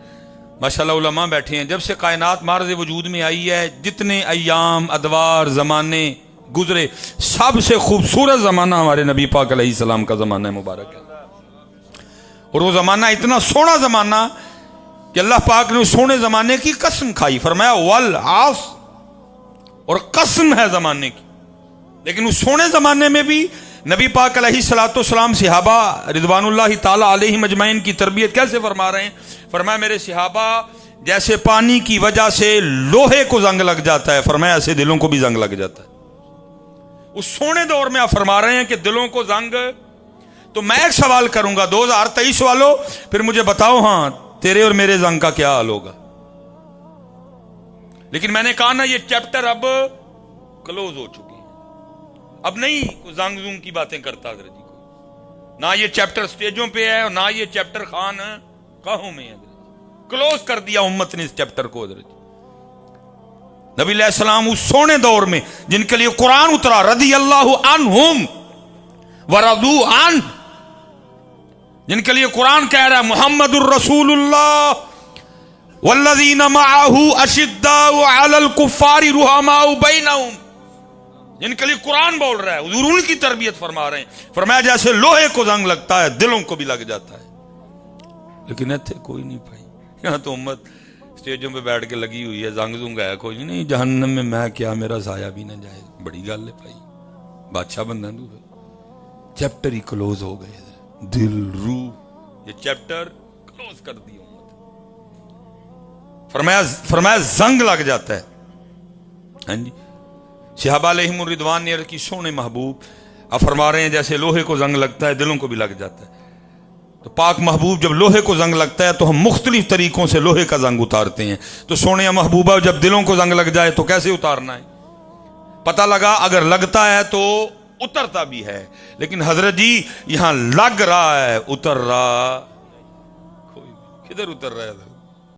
ماشاءاللہ علماء بیٹھے ہیں, جب سے کائنات معرض وجود میں آئی ہے جتنے ایام ادوار زمانے گزرے سب سے خوبصورت زمانہ ہمارے نبی پاک علیہ السلام کا زمانہ مبارک ہے. اور وہ زمانہ اتنا سونا زمانہ کہ اللہ پاک نے اس سونے زمانے کی قسم کھائی, فرمایا والعصر, اور قسم ہے زمانے کی. لیکن اس سونے زمانے میں بھی نبی پاک علیہ الصلوۃ والسلام صحابہ رضوان اللہ تعالی علیہم اجمعین کی تربیت کیسے فرما رہے ہیں؟ فرمایا میرے صحابہ جیسے پانی کی وجہ سے لوہے کو زنگ لگ جاتا ہے, فرمایا ایسے دلوں کو بھی زنگ لگ جاتا ہے. اس سونے دور میں آپ فرما رہے ہیں کہ دلوں کو زنگ. تو میں ایک سوال کروں گا 2023 والوں, پھر مجھے بتاؤ ہاں تیرے اور میرے زنگ کا کیا حال ہوگا. لیکن میں نے کہا نا یہ چیپٹر اب کلوز ہو چکے ہیں, اب نہیں زنگ زنگ کی باتیں کرتا حضرت جی کو, نہ یہ چیپٹر سٹیجوں پہ ہے اور نہ یہ چیپٹر خان کہوں میں ہے. کلوز کر دیا امت نے اس چیپٹر کو حضرت جی. نبی علیہ السلام اس سونے دور میں جن کے لیے قرآن اترا, رضی اللہ عنہم ورضوا عنہ, جن کے لیے قرآن کہہ رہا ہے محمد الرسول اللہ والذین معہ اشداء علی الکفار رحماء بینہم, جن کے لیے قرآن بول رہا ہے حضور ان کی تربیت فرما رہے ہیں. فرمایا جیسے لوہے کو زنگ لگتا ہے دلوں کو بھی لگ جاتا ہے. لیکن ایتھے کوئی نہیں پائی, یہاں تو امت اسٹیجوں پہ بیٹھ کے لگی ہوئی ہے, زنگ زنگ ہے کوئی نہیں, جہنم میں میں کیا میرا سایہ بھی نہ جائے. بڑی گل ہے بھائی, بادشاہ بندہ تو چیپٹر ہی کلوز ہو گئے, دل روح یہ چیپٹر کلوز کر دی امت. فرمایا زنگ لگ جاتا ہے. ہاں جی, صحابہ علیہم الرضوان نے عرض کی سونے محبوب, اب فرما رہے ہیں جیسے لوہے کو زنگ لگتا ہے دلوں کو بھی لگ جاتا ہے. تو پاک محبوب جب لوہے کو زنگ لگتا ہے تو ہم مختلف طریقوں سے لوہے کا زنگ اتارتے ہیں. تو سونے محبوبہ جب دلوں کو زنگ لگ جائے تو کیسے اتارنا ہے؟ پتہ لگا اگر لگتا ہے تو اترتا بھی ہے, لیکن حضرت جی یہاں لگ رہا ہے اتر رہا کوئی, کدھر اتر رہا ہے؟